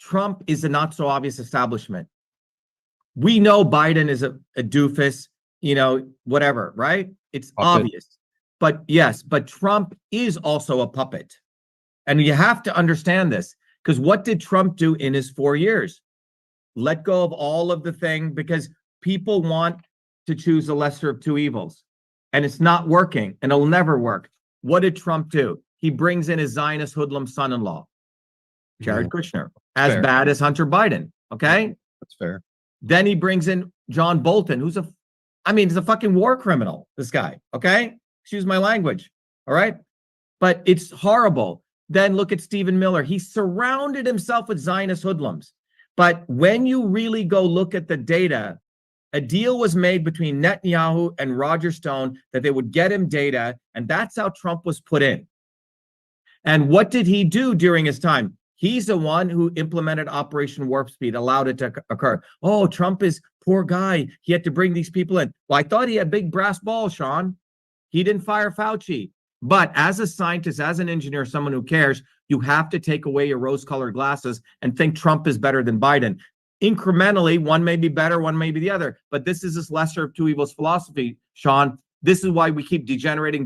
Trump is a not so obvious establishment. We know Biden is a doofus, whatever, right? It's obvious. But yes, but Trump is also a puppet. And you have to understand this, because what did Trump do in his 4 years? Let go of all of the thing, because people want to choose the lesser of two evils. And it's not working, and it'll never work. What did Trump do? He brings in his Zionist hoodlum son-in-law, Jared Kushner, as bad as Hunter Biden. Okay? That's fair. Then he brings in John Bolton, who's he's a fucking war criminal, this guy. Okay? Excuse my language. All right? But it's horrible. Then look at Stephen Miller. He surrounded himself with Zionist hoodlums. But when you really go look at the data, a deal was made between Netanyahu and Roger Stone that they would get him data, and that's how Trump was put in. And what did he do during his time? He's the one who implemented Operation Warp Speed, allowed it to occur. Oh, Trump is poor guy. He had to bring these people in. Well, I thought he had big brass balls, Sean. He didn't fire Fauci. But as a scientist, as an engineer, someone who cares, you have to take away your rose-colored glasses and think Trump is better than Biden. Incrementally, one may be better, one may be the other. But this is this lesser of two evils philosophy, Sean. This is why we keep degenerating.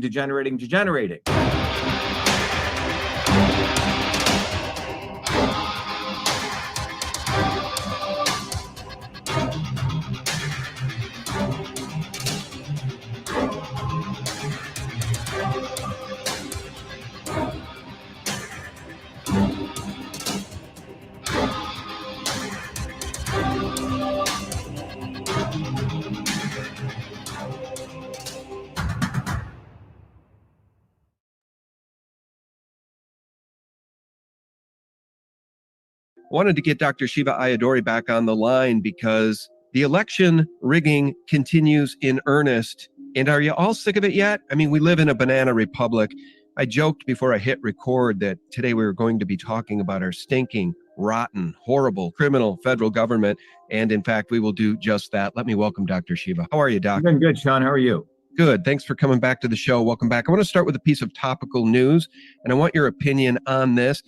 Wanted to get Dr. Shiva Ayyadurai back on the line because the election rigging continues in earnest. And are you all sick of it yet? I mean, we live in a banana republic. I joked before I hit record that today we were going to be talking about our stinking, rotten, horrible, criminal federal government. And in fact, we will do just that. Let me welcome Dr. Shiva. How are you, Doc? I've been good, Sean. How are you? Good. Thanks for coming back to the show. Welcome back. I want to start with a piece of topical news, and I want your opinion on this.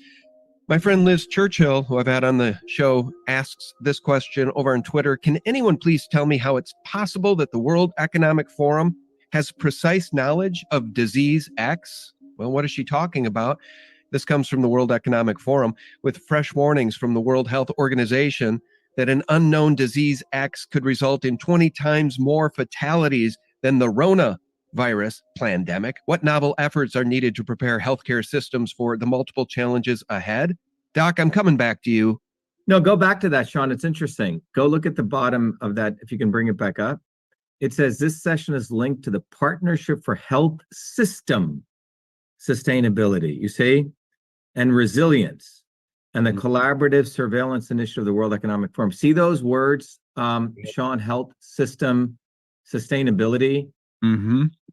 My friend Liz Churchill, who I've had on the show, asks this question over on Twitter. Can anyone please tell me how it's possible that the World Economic Forum has precise knowledge of disease X? Well, what is she talking about? This comes from the World Economic Forum with fresh warnings from the World Health Organization that an unknown disease X could result in 20 times more fatalities than the Rona virus pandemic. What novel efforts are needed to prepare healthcare systems for the multiple challenges ahead? Doc, I'm coming back to you. No, go back to that, Sean. It's interesting. Go look at the bottom of that, if you can bring it back up. It says this session is linked to the Partnership for Health System Sustainability, you see, and Resilience, and the Collaborative Surveillance Initiative of the World Economic Forum. See those words, Sean? Health System Sustainability.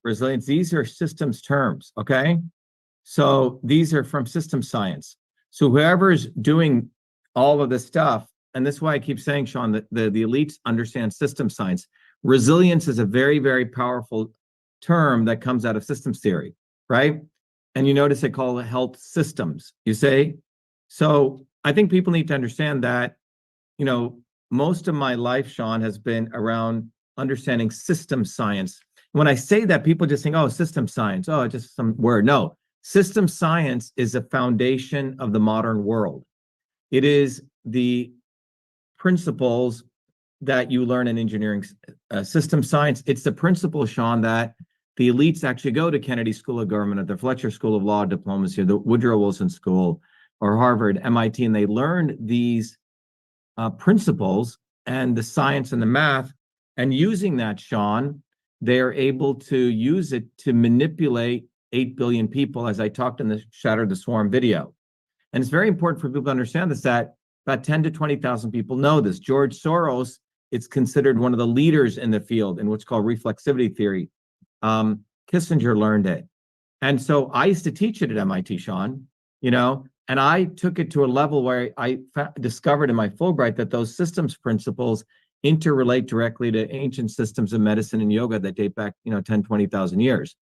Resilience. These are systems terms, okay? So these are from system science. So whoever's doing all of this stuff, and this is why I keep saying, Sean, that the elites understand system science. Resilience is a very, very powerful term that comes out of systems theory, right? And you notice they call it health systems, you say? So I think people need to understand that, most of my life, Sean, has been around understanding system science. When I say that, people just think, oh, system science, oh, just some word. No, system science is a foundation of the modern world. It is the principles that you learn in engineering. System science, it's the principle, Sean, that the elites actually go to Kennedy School of Government, at the Fletcher School of Law, Diplomacy, the Woodrow Wilson School, or Harvard, MIT, and they learn these principles and the science and the math. And using that, Sean, they're able to use it to manipulate 8 billion people, as I talked in the Shatter the Swarm video. And it's very important for people to understand this, that about 10 to 20,000 people know this. George Soros, it's considered one of the leaders in the field in what's called reflexivity theory. Kissinger learned it. And so I used to teach it at MIT, Sean, and I took it to a level where I discovered in my Fulbright that those systems principles interrelate directly to ancient systems of medicine and yoga that date back, 10, 20,000 years.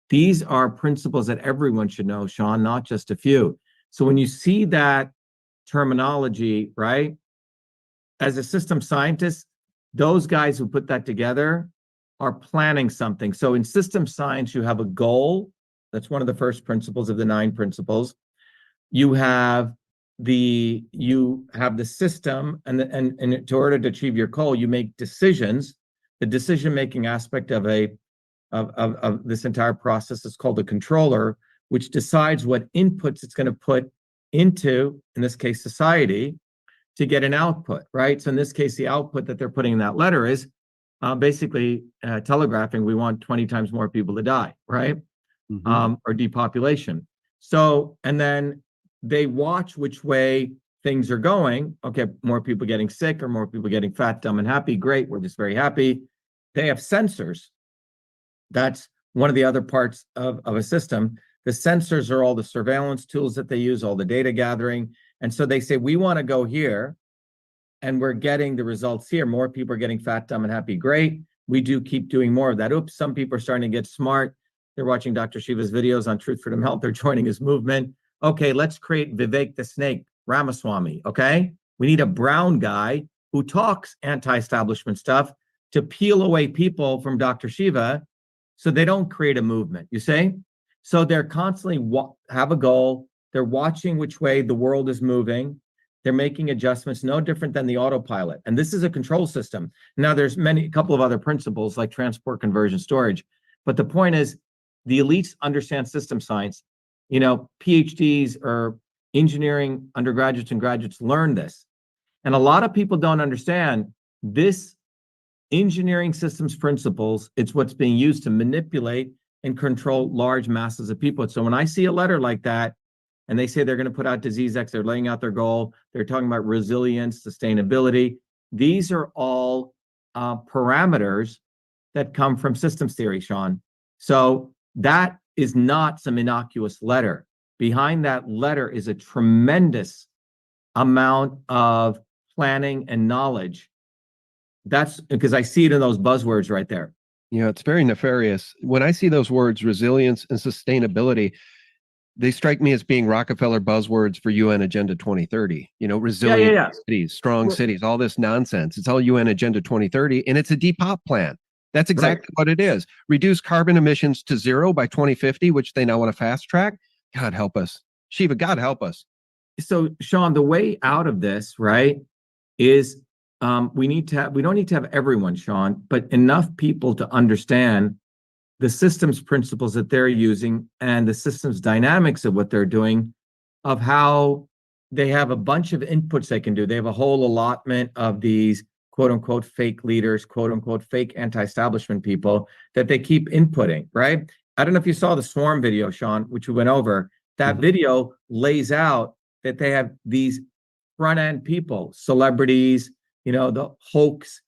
These are principles that everyone should know, Sean, not just a few. So when you see that terminology, right? As a system scientist, those guys who put that together are planning something. So in system science, you have a goal. That's one of the first principles of the 9 principles. You have the system, and in order to achieve your goal, you make decisions. The decision-making aspect of this entire process is called a controller, which decides what inputs it's going to put into, in this case, society, to get an output, right? So in this case, the output that they're putting in that letter is basically telegraphing, we want 20 times more people to die, right? Or depopulation. So, and then they watch which way things are going. Okay, more people getting sick or more people getting fat, dumb, and happy. Great, we're just very happy. They have sensors. That's one of the other parts of a system. The sensors are all the surveillance tools that they use, all the data gathering. And so they say, we want to go here, and we're getting the results here. More people are getting fat, dumb, and happy. Great. We do keep doing more of that. Oops, some people are starting to get smart. They're watching Dr. Shiva's videos on Truth, Freedom, Health. They're joining his movement. Okay, let's create Vivek the Snake Ramaswamy, okay? We need a brown guy who talks anti-establishment stuff to peel away people from Dr. Shiva so they don't create a movement, you see? So they're constantly have a goal. They're watching which way the world is moving. They're making adjustments, no different than the autopilot. And this is a control system. Now, there's a couple of other principles like transport, conversion, storage. But the point is, the elites understand system science. You know, PhDs or engineering undergraduates and graduates learn this. And a lot of people don't understand this engineering systems principles. It's what's being used to manipulate and control large masses of people. So when I see a letter like that, and they say they're going to put out disease X, they're laying out their goal, they're talking about resilience, sustainability. These are all parameters that come from systems theory, Sean. So that is not some innocuous letter. Behind that letter is a tremendous amount of planning and knowledge. That's because I see it in those buzzwords right there. Yeah, it's very nefarious. When I see those words, resilience and sustainability, they strike me as being Rockefeller buzzwords for UN Agenda 2030. You know, resilient cities, strong cities, all this nonsense. It's all UN Agenda 2030, and it's a depop plan. That's exactly what it is. Reduce carbon emissions to 0 by 2050, which they now want to fast track. God help us. Shiva, God help us. So, Sean, the way out of this, right, is we don't need to have everyone, Sean, but enough people to understand the systems principles that they're using and the systems dynamics of what they're doing, of how they have a bunch of inputs they can do. They have a whole allotment of these quote unquote fake leaders, quote unquote fake anti-establishment people that they keep inputting, right? I don't know if you saw the Swarm video, Sean, which we went over. That video lays out that they have these front end people, celebrities, you know, the hoax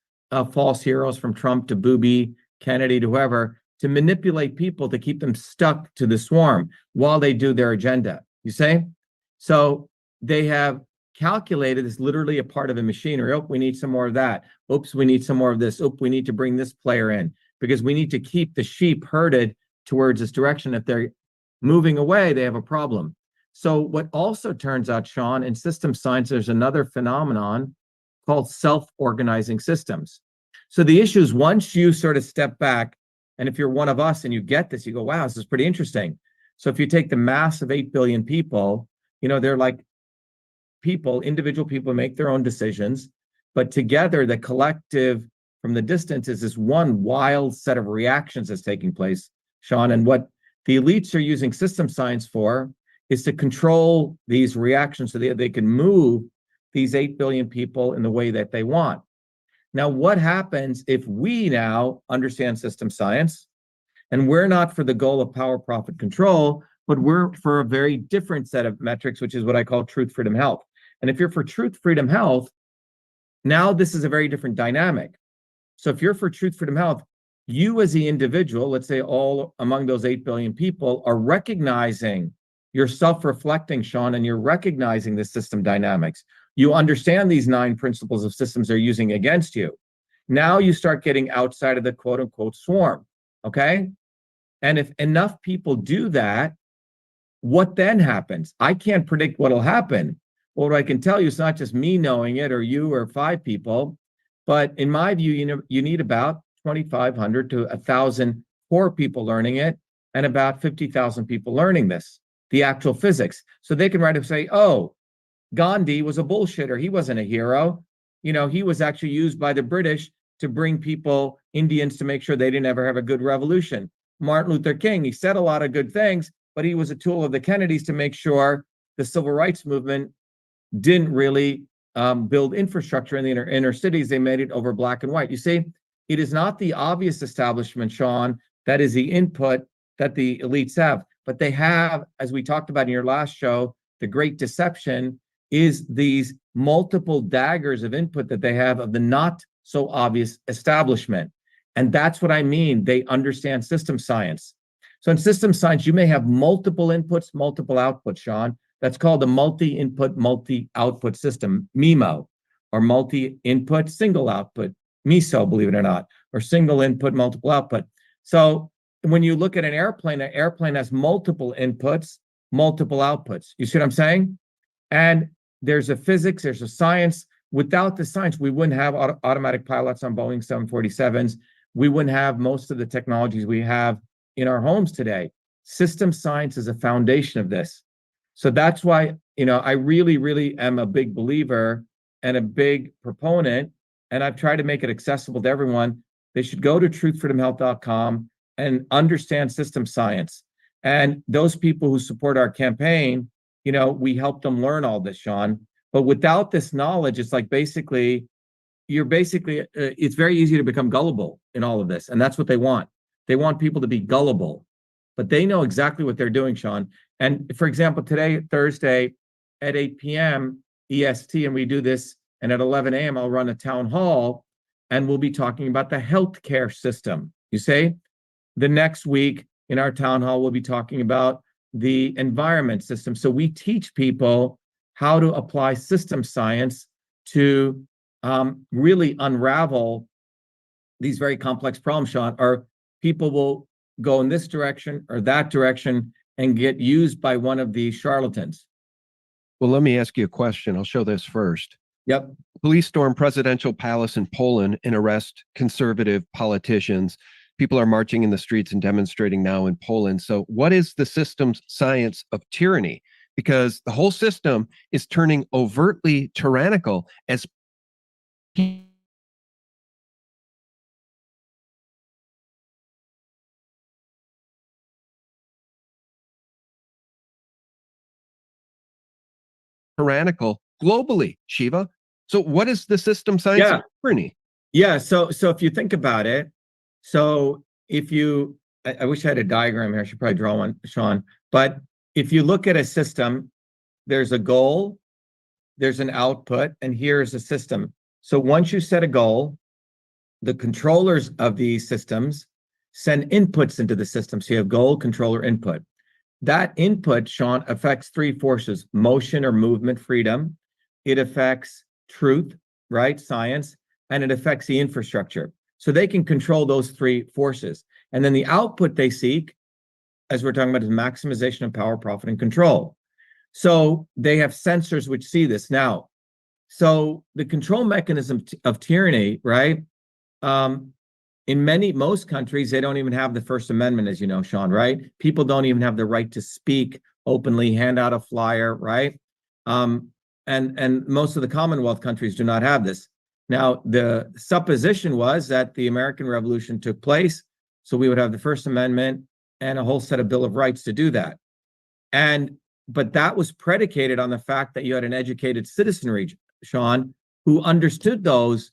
false heroes from Trump to Booby, Kennedy to whoever, to manipulate people to keep them stuck to the swarm while they do their agenda. You say? So they have calculated it's literally a part of a machinery. Oh, we need some more of that. Oops, we need some more of this. Oops, we need to bring this player in because we need to keep the sheep herded towards this direction. If they're moving away, they have a problem. So what also turns out, Sean, in system science, there's another phenomenon called self-organizing systems. So the issue is once you sort of step back, and if you're one of us and you get this, you go, wow, this is pretty interesting. So if you take the mass of 8 billion people, you know, they're like people, individual people make their own decisions, but together the collective from the distance is this one wild set of reactions that's taking place, Sean. And what the elites are using system science for is to control these reactions so they can move these 8 billion people in the way that they want. Now, what happens if we now understand system science and we're not for the goal of power, profit, control, but we're for a very different set of metrics, which is what I call truth, freedom, health. And if you're for truth, freedom, health, now this is a very different dynamic. So if you're for truth, freedom, health, you as the individual, let's say all among those 8 billion people, are recognizing, you're self-reflecting, Sean, and you're recognizing the system dynamics. You understand these 9 principles of systems they're using against you. Now you start getting outside of the quote unquote swarm, okay? And if enough people do that, what then happens? I can't predict what'll happen, Well, what I can tell you, it's not just me knowing it or you or 5 people, but in my view, you need about 2,500 to 1,000 core people learning it and about 50,000 people learning this, the actual physics. So they can write and say, oh, Gandhi was a bullshitter. He wasn't a hero. He was actually used by the British to bring people, Indians, to make sure they didn't ever have a good revolution. Martin Luther King, he said a lot of good things, but he was a tool of the Kennedys to make sure the civil rights movement didn't really build infrastructure in the inner cities. They made it over black and white. You see, it is not the obvious establishment, Sean, that is the input that the elites have, but they have, as we talked about in your last show, the great deception is these multiple daggers of input that they have of the not so obvious establishment. And that's what I mean. They understand system science. So in system science, you may have multiple inputs, multiple outputs, Sean. That's called a multi-input, multi-output system, MIMO, or multi-input, single output, MISO, believe it or not, or single input, multiple output. So when you look at an airplane has multiple inputs, multiple outputs. You see what I'm saying? And there's a physics, there's a science. Without the science, we wouldn't have automatic pilots on Boeing 747s. We wouldn't have most of the technologies we have in our homes today. System science is a foundation of this. So that's why, I really, really am a big believer and a big proponent, and I've tried to make it accessible to everyone. They should go to truthfreedomhealth.com and understand system science. And those people who support our campaign, we help them learn all this, Sean. But without this knowledge, it's like it's very easy to become gullible in all of this. And that's what they want. They want people to be gullible, but they know exactly what they're doing, Sean. And for example, today, Thursday at 8 p.m. EST, and we do this, and at 11 a.m., I'll run a town hall, and we'll be talking about the healthcare system. You say, the next week in our town hall, we'll be talking about the environment system. So we teach people how to apply system science to really unravel these very complex problems, Sean, or people will go in this direction or that direction and get used by one of these charlatans. Well, let me ask you a question. I'll show this first. Yep. Police storm presidential palace in Poland and arrest conservative politicians. People are marching in the streets and demonstrating now in Poland. So what is the system's science of tyranny? Because the whole system is turning overtly tyrannical as tyrannical globally, Shiva. So what is the system science of tyranny? Yeah. So if you think about it, I wish I had a diagram here. I should probably draw one, Sean. But if you look at a system, there's a goal, there's an output, and here's a system. So once you set a goal, the controllers of these systems send inputs into the system. So you have goal, controller, input. That input, Sean, affects 3 forces: motion or movement, freedom. It affects truth, right? Science, and it affects the infrastructure. So they can control those 3 forces. And then the output they seek, as we're talking about, is maximization of power, profit, and control. So they have sensors which see this. Now, so the control mechanism of tyranny, right? In most countries, they don't even have the First Amendment, as you know, Sean, right? People don't even have the right to speak openly, hand out a flyer, right? And most of the Commonwealth countries do not have this. Now, the supposition was that the American Revolution took place, so we would have the First Amendment and a whole set of Bill of Rights to do that. But that was predicated on the fact that you had an educated citizenry, Sean, who understood those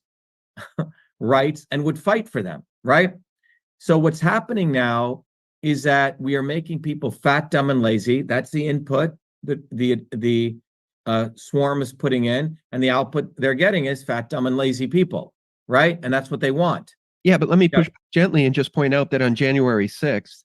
rights and would fight for them, right? So what's happening now is that we are making people fat, dumb, and lazy. That's the input the swarm is putting in, and the output they're getting is fat, dumb, and lazy people, right? And that's what they want. Yeah, but let me push gently and just point out that on January 6th,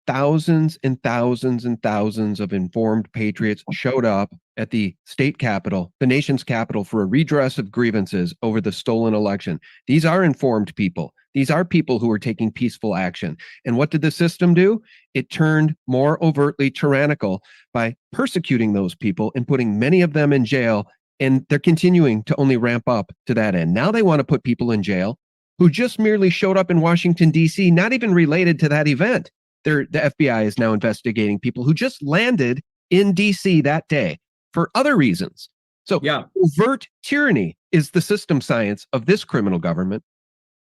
thousands and thousands and thousands of informed patriots showed up at the state capitol, the nation's capital, for a redress of grievances over the stolen election. These are informed people. These are people who are taking peaceful action. And what did the system do? It turned more overtly tyrannical by persecuting those people and putting many of them in jail. And they're continuing to only ramp up to that end. Now they want to put people in jail who just merely showed up in Washington, D.C., not even related to that event. The FBI is now investigating people who just landed in D.C. that day for other reasons. So Yeah. overt tyranny is the system science of this criminal government.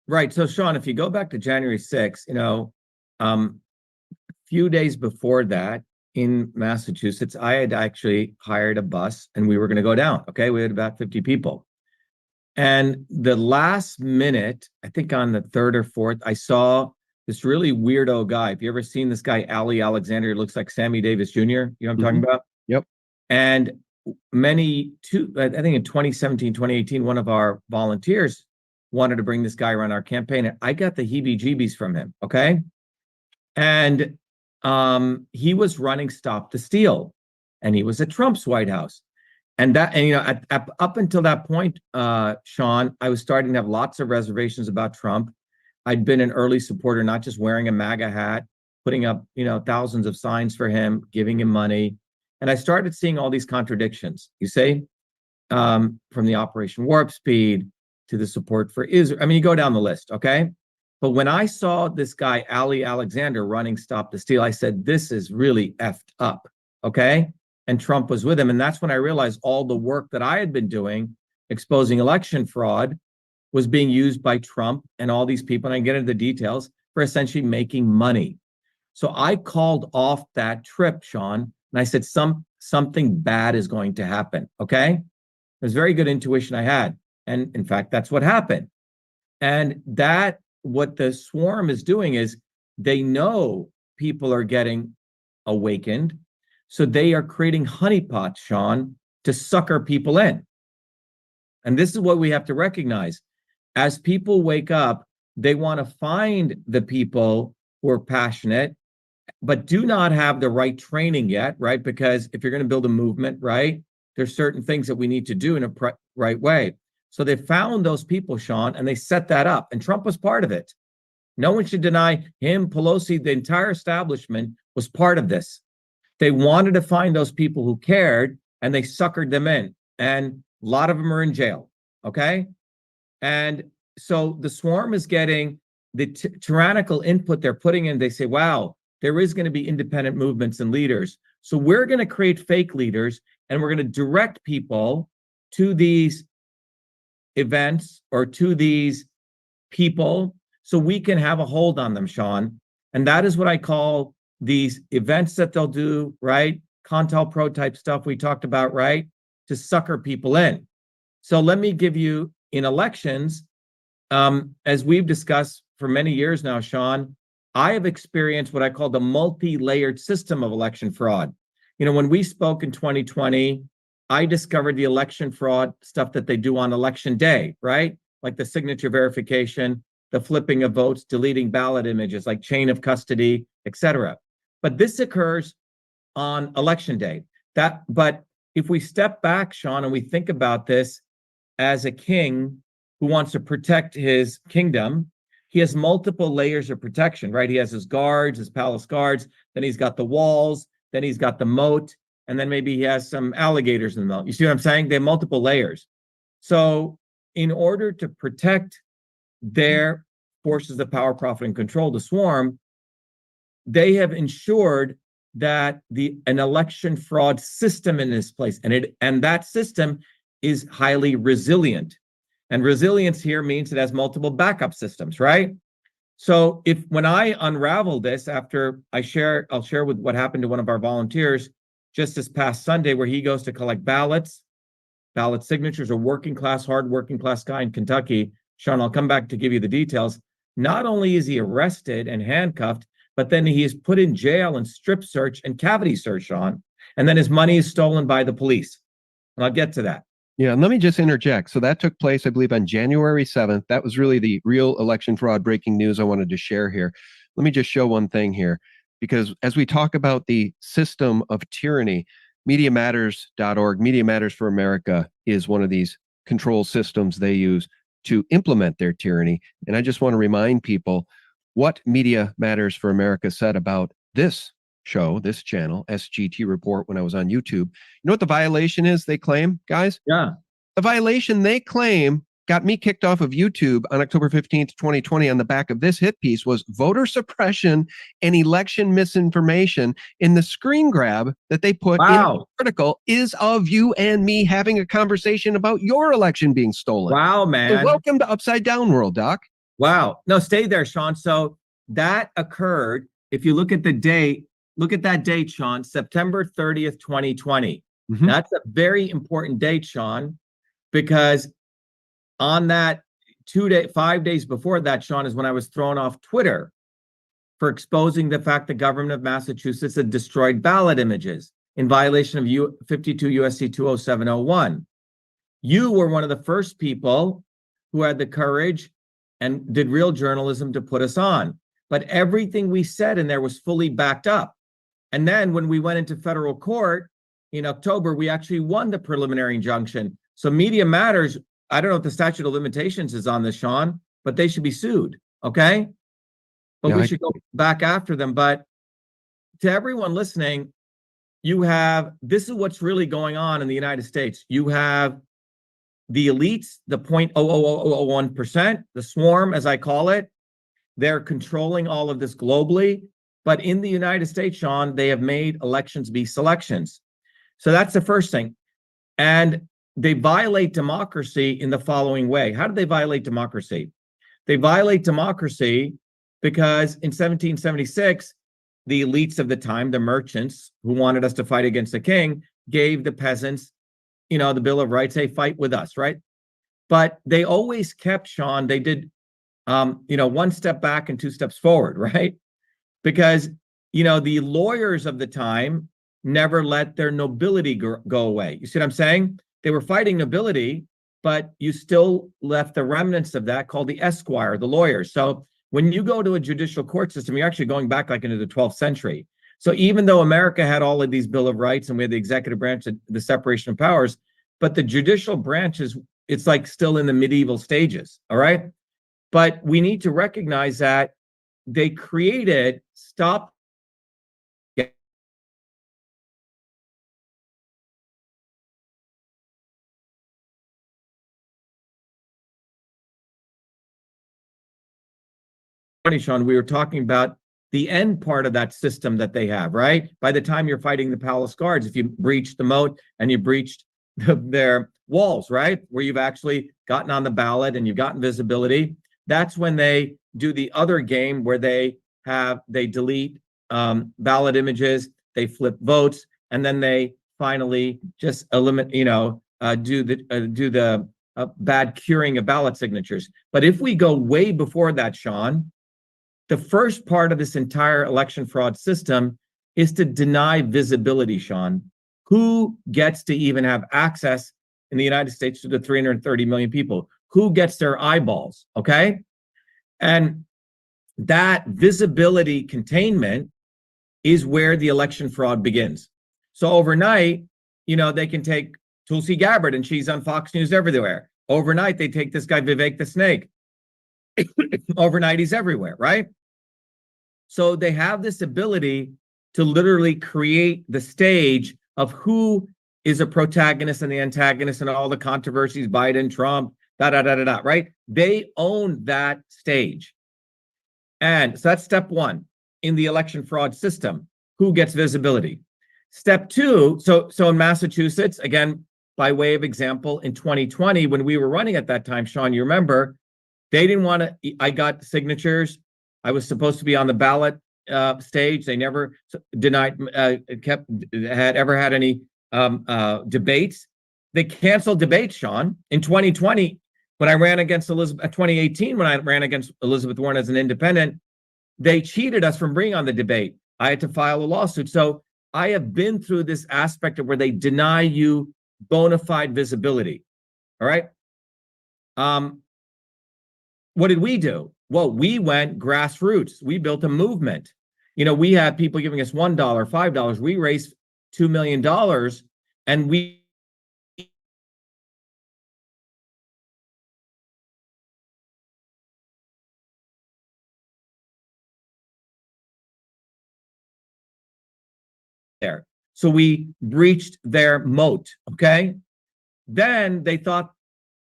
Right. So, Sean, if you go back to January 6th, a few days before that in Massachusetts, I had actually hired a bus and we were going to go down. Okay. We had about 50 people. And the last minute, I think on the third or fourth, I saw this really weirdo guy. If you ever seen this guy, Ali Alexander, he looks like Sammy Davis Jr., you know what I'm talking about? Yep. And I think in 2017, 2018, one of our volunteers wanted to bring this guy around our campaign. And I got the heebie-jeebies from him, okay? And he was running Stop the Steal, and he was at Trump's White House. And up until that point, Sean, I was starting to have lots of reservations about Trump. I'd been an early supporter, not just wearing a MAGA hat, putting up, thousands of signs for him, giving him money. And I started seeing all these contradictions, you see, from the Operation Warp Speed to the support for Israel. I mean, you go down the list, okay? But when I saw this guy, Ali Alexander, running Stop the Steal, I said, this is really effed up, okay? And Trump was with him. And that's when I realized all the work that I had been doing, exposing election fraud, was being used by Trump and all these people, and I get into the details, for essentially making money. So I called off that trip, Sean, and I said, something bad is going to happen, okay? It was very good intuition I had. And in fact, that's what happened. And what the swarm is doing is they know people are getting awakened. So they are creating honeypots, Sean, to sucker people in. And this is what we have to recognize. As people wake up, they want to find the people who are passionate, but do not have the right training yet, right? Because if you're going to build a movement, right, there's certain things that we need to do in a right way. So they found those people, Sean, and they set that up. And Trump was part of it. No one should deny him, Pelosi, the entire establishment was part of this. They wanted to find those people who cared, and they suckered them in. And a lot of them are in jail, okay? And so the swarm is getting the tyrannical input they're putting in. They say, wow, there is going to be independent movements and leaders. So we're going to create fake leaders, and we're going to direct people to these events or to these people so we can have a hold on them, Sean. And that is what I call these events that they'll do, right? CONTELPRO type stuff we talked about, right? To sucker people in. So let me give you, in elections, as we've discussed for many years now, Sean, I have experienced what I call the multi-layered system of election fraud. When we spoke in 2020, I discovered the election fraud stuff that they do on election day, right? Like the signature verification, the flipping of votes, deleting ballot images, like chain of custody, etc. But this occurs on election day. But if we step back, Sean, and we think about this as a king who wants to protect his kingdom, he has multiple layers of protection, right? He has his guards, his palace guards, then he's got the walls, then he's got the moat, and then maybe he has some alligators in the moat. You see what I'm saying? They have multiple layers. So in order to protect their forces of power, profit, and control, the swarm, they have ensured that an election fraud system in this place, and that system is highly resilient. And resilience here means it has multiple backup systems, right? So when I unravel this, after I'll share with what happened to one of our volunteers just this past Sunday, where he goes to collect ballot signatures, a hard working class guy in Kentucky. Sean, I'll come back to give you the details. Not only is he arrested and handcuffed, but then he is put in jail and strip search and cavity search, Sean. And then his money is stolen by the police. And I'll get to that. Yeah, and let me just interject. So that took place, I believe, on January 7th. That was really the real election fraud breaking news I wanted to share here. Let me just show one thing here. because as we talk about the system of tyranny, MediaMatters.org, Media Matters for America, is one of these control systems they use to implement their tyranny. And I just want to remind people what Media Matters for America said about this show, this channel, SGT Report, when I was on YouTube. You know what the violation is they claim, guys? Yeah. The violation they claim got me kicked off of YouTube on October 15th, 2020 on the back of this hit piece was voter suppression and election misinformation. In the screen grab that they put in the article is of you and me having a conversation about your election being stolen. Wow, man. So welcome to Upside Down World, Doc. Wow. No, stay there, Sean. So that occurred, if you look at the date, look at that date, Sean, September 30th, 2020. Mhm. That's a very important date, Sean, because on that 5 days before that, Sean, is when I was thrown off Twitter for exposing the fact the government of Massachusetts had destroyed ballot images in violation of 52 USC 20701. You were one of the first people who had the courage and did real journalism to put us on. But everything we said in there was fully backed up. And then when we went into federal court in October, we actually won the preliminary injunction. So Media Matters, I don't know if the statute of limitations is on this, Sean, but they should be sued, okay? But Yeah, we should go back after them. But to everyone listening, this is what's really going on in the United States. You have the elites, the 0.00001%, the swarm, as I call it. They're controlling all of this globally. But in the United States, Sean, they have made elections be selections. So that's the first thing. And they violate democracy in the following way. How do they violate democracy? They violate democracy because in 1776, the elites of the time, the merchants who wanted us to fight against the king, gave the peasants, the Bill of Rights, hey, fight with us, right? But they always kept, Sean, they did, one step back and two steps forward, right? Because, the lawyers of the time never let their nobility go away. You see what I'm saying? They were fighting nobility, but you still left the remnants of that called the esquire, the lawyers. So when you go to a judicial court system, you're actually going back like into the 12th century. So even though America had all of these Bill of Rights and we had the executive branch, the separation of powers, but the judicial branch it's like still in the medieval stages, all right? But we need to recognize that they created stop. Sean, we were talking about the end part of that system that they have, right? By the time you're fighting the palace guards, if you breach the moat and you breached their walls, right? Where you've actually gotten on the ballot and you've gotten visibility, that's when they do the other game where they delete ballot images, they flip votes, and then they finally just eliminate, do the bad curing of ballot signatures. But if we go way before that, Sean, the first part of this entire election fraud system is to deny visibility, Sean. Who gets to even have access in the United States to the 330 million people? Who gets their eyeballs, okay? And that visibility containment is where the election fraud begins. So overnight, they can take Tulsi Gabbard and she's on Fox News everywhere. Overnight, they take this guy Vivek the Snake. Overnight, he's everywhere, right? So they have this ability to literally create the stage of who is a protagonist and the antagonist and all the controversies, Biden, Trump, right? They own that stage. And so that's step one in the election fraud system. Who gets visibility? Step two, so in Massachusetts, again, by way of example, in 2020, when we were running at that time, Sean, you remember, they didn't want to, I got signatures. I was supposed to be on the ballot stage. They never had any debates. They canceled debates, Sean. In 2020, when I ran against 2018, when I ran against Elizabeth Warren as an independent, they cheated us from bringing on the debate. I had to file a lawsuit. So I have been through this aspect of where they deny you bona fide visibility. All right. What did we do? Well, we went grassroots. We built a movement. We had people giving us $1, $5. We raised $2 million, and we there. So we breached their moat. Okay. Then they thought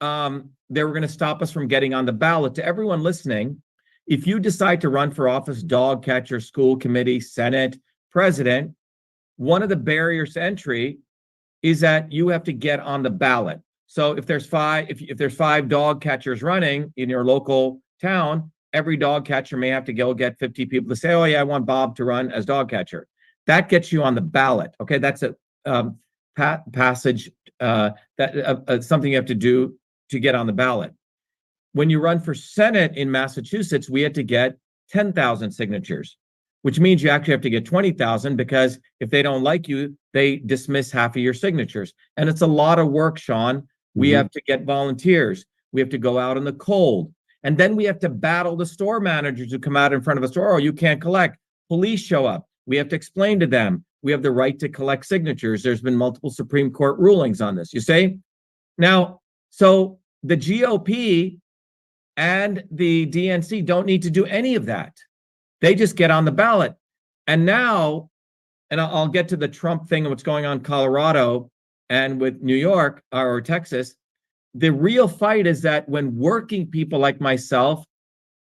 they were going to stop us from getting on the ballot. To everyone listening, if you decide to run for office, dog catcher, school committee, Senate, president, one of the barriers to entry is that you have to get on the ballot. So if there's five dog catchers running in your local town, every dog catcher may have to go get 50 people to say, oh yeah, I want Bob to run as dog catcher. That gets you on the ballot. Okay, that's a passage something you have to do to get on the ballot. When you run for Senate in Massachusetts, we had to get 10,000 signatures, which means you actually have to get 20,000, because if they don't like you, they dismiss half of your signatures. And it's a lot of work, Sean. We have to get volunteers. We have to go out in the cold. And then we have to battle the store managers who come out in front of a store. Oh, you can't collect. Police show up. We have to explain to them we have the right to collect signatures. There's been multiple Supreme Court rulings on this, you see? Now, so the GOP and the DNC don't need to do any of that. They just get on the ballot. And now, and I'll get to the Trump thing and what's going on in Colorado and with New York or Texas. The real fight is that when working people like myself,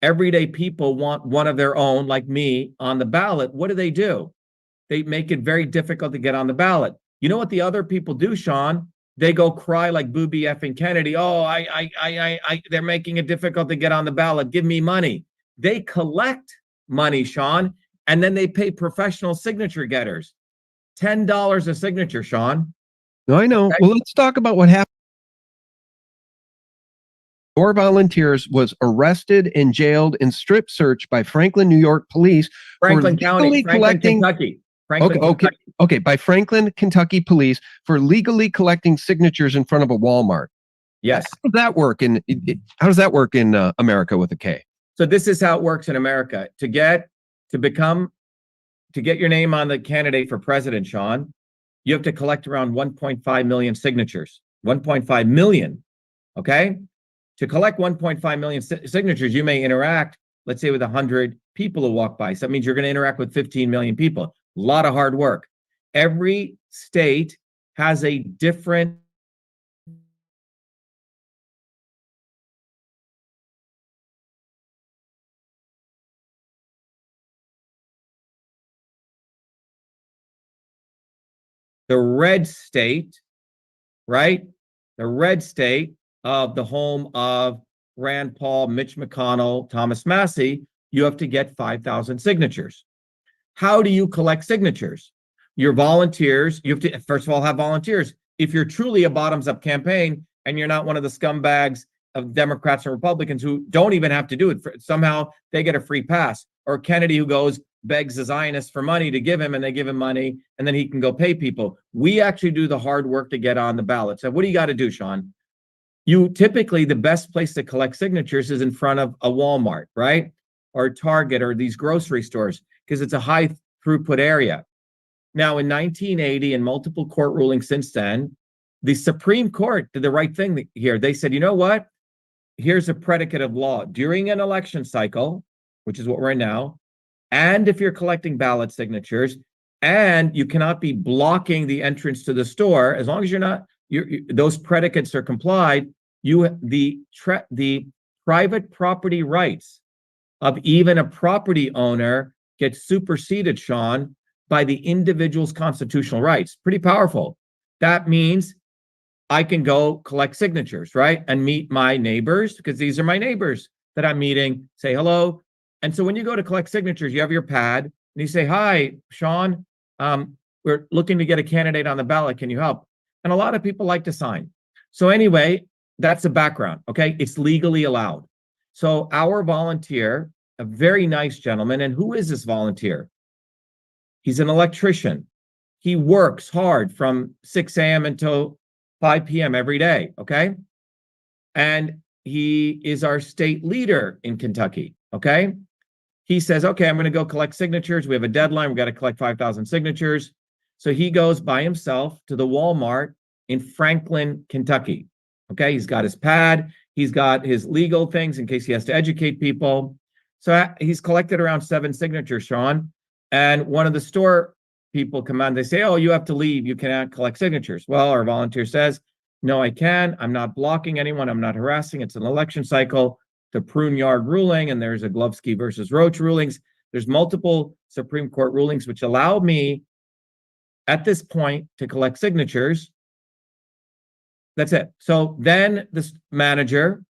everyday people want one of their own, like me, on the ballot, what do? They make it very difficult to get on the ballot. You know what the other people do, Sean? They go cry like Booby effing Kennedy. Oh, they're making it difficult to get on the ballot. Give me money. They collect money, Sean, and then they pay professional signature getters $10 a signature, Sean. No, I know. Okay. Well, let's talk about what happened. Your volunteers was arrested and jailed in strip search by Franklin, New York police. Franklin County, Kentucky. Okay. By Franklin, Kentucky police for legally collecting signatures in front of a Walmart. Yes. How does that work in America with a K? So this is how it works in America. To get your name on the candidate for president, Sean, you have to collect around 1.5 million signatures. 1.5 million. Okay. To collect 1.5 million signatures, you may interact, let's say, with 100 people who walk by. So that means you're going to interact with 15 million people. A lot of hard work. Every state has a different the red state, right? The red state of the home of Rand Paul, Mitch McConnell, Thomas Massie, you have to get 5,000 signatures. How do you collect signatures? Your volunteers, you have to, first of all, have volunteers. If you're truly a bottoms-up campaign and you're not one of the scumbags of Democrats and Republicans who don't even have to do it, somehow they get a free pass. Or Kennedy, who goes, begs the Zionists for money to give him, and they give him money, and then he can go pay people. We actually do the hard work to get on the ballot. So what do you got to do, Sean? You typically, the best place to collect signatures is in front of a Walmart, right? Or Target or these grocery stores, because it's a high throughput area. Now, in 1980 and multiple court rulings since then, the Supreme Court did the right thing here. They said, you know what? Here's a predicate of law. During an election cycle, which is what we're in now, and if you're collecting ballot signatures, and you cannot be blocking the entrance to the store, as long as you're not, those predicates are complied, the private property rights of even a property owner get superseded, Sean, by the individual's constitutional rights. Pretty powerful. That means I can go collect signatures, right? And meet my neighbors, because these are my neighbors that I'm meeting, say hello. And so when you go to collect signatures, you have your pad and you say, hi, Sean, we're looking to get a candidate on the ballot. Can you help? And a lot of people like to sign. So anyway, that's the background, okay? It's legally allowed. So our volunteer, a very nice gentleman, and who is this volunteer? He's an electrician. He works hard from 6 a.m. until 5 p.m. every day, okay? And he is our state leader in Kentucky, okay? he says, okay, I'm going to go collect signatures. We have a deadline. We got to collect 5,000 signatures. So he goes by himself to the Walmart in Franklin, Kentucky. Okay, he's got his pad. He's got his legal things in case he has to educate people. So he's collected around 7 signatures, Sean. And one of the store people come on. They say, oh, you have to leave. You cannot collect signatures. Well, our volunteer says, no, I can. I'm not blocking anyone. I'm not harassing. It's an election cycle. The Prune Yard ruling, and there's a Glovsky versus Roach rulings. There's multiple Supreme Court rulings which allow me at this point to collect signatures. That's it. So then the manager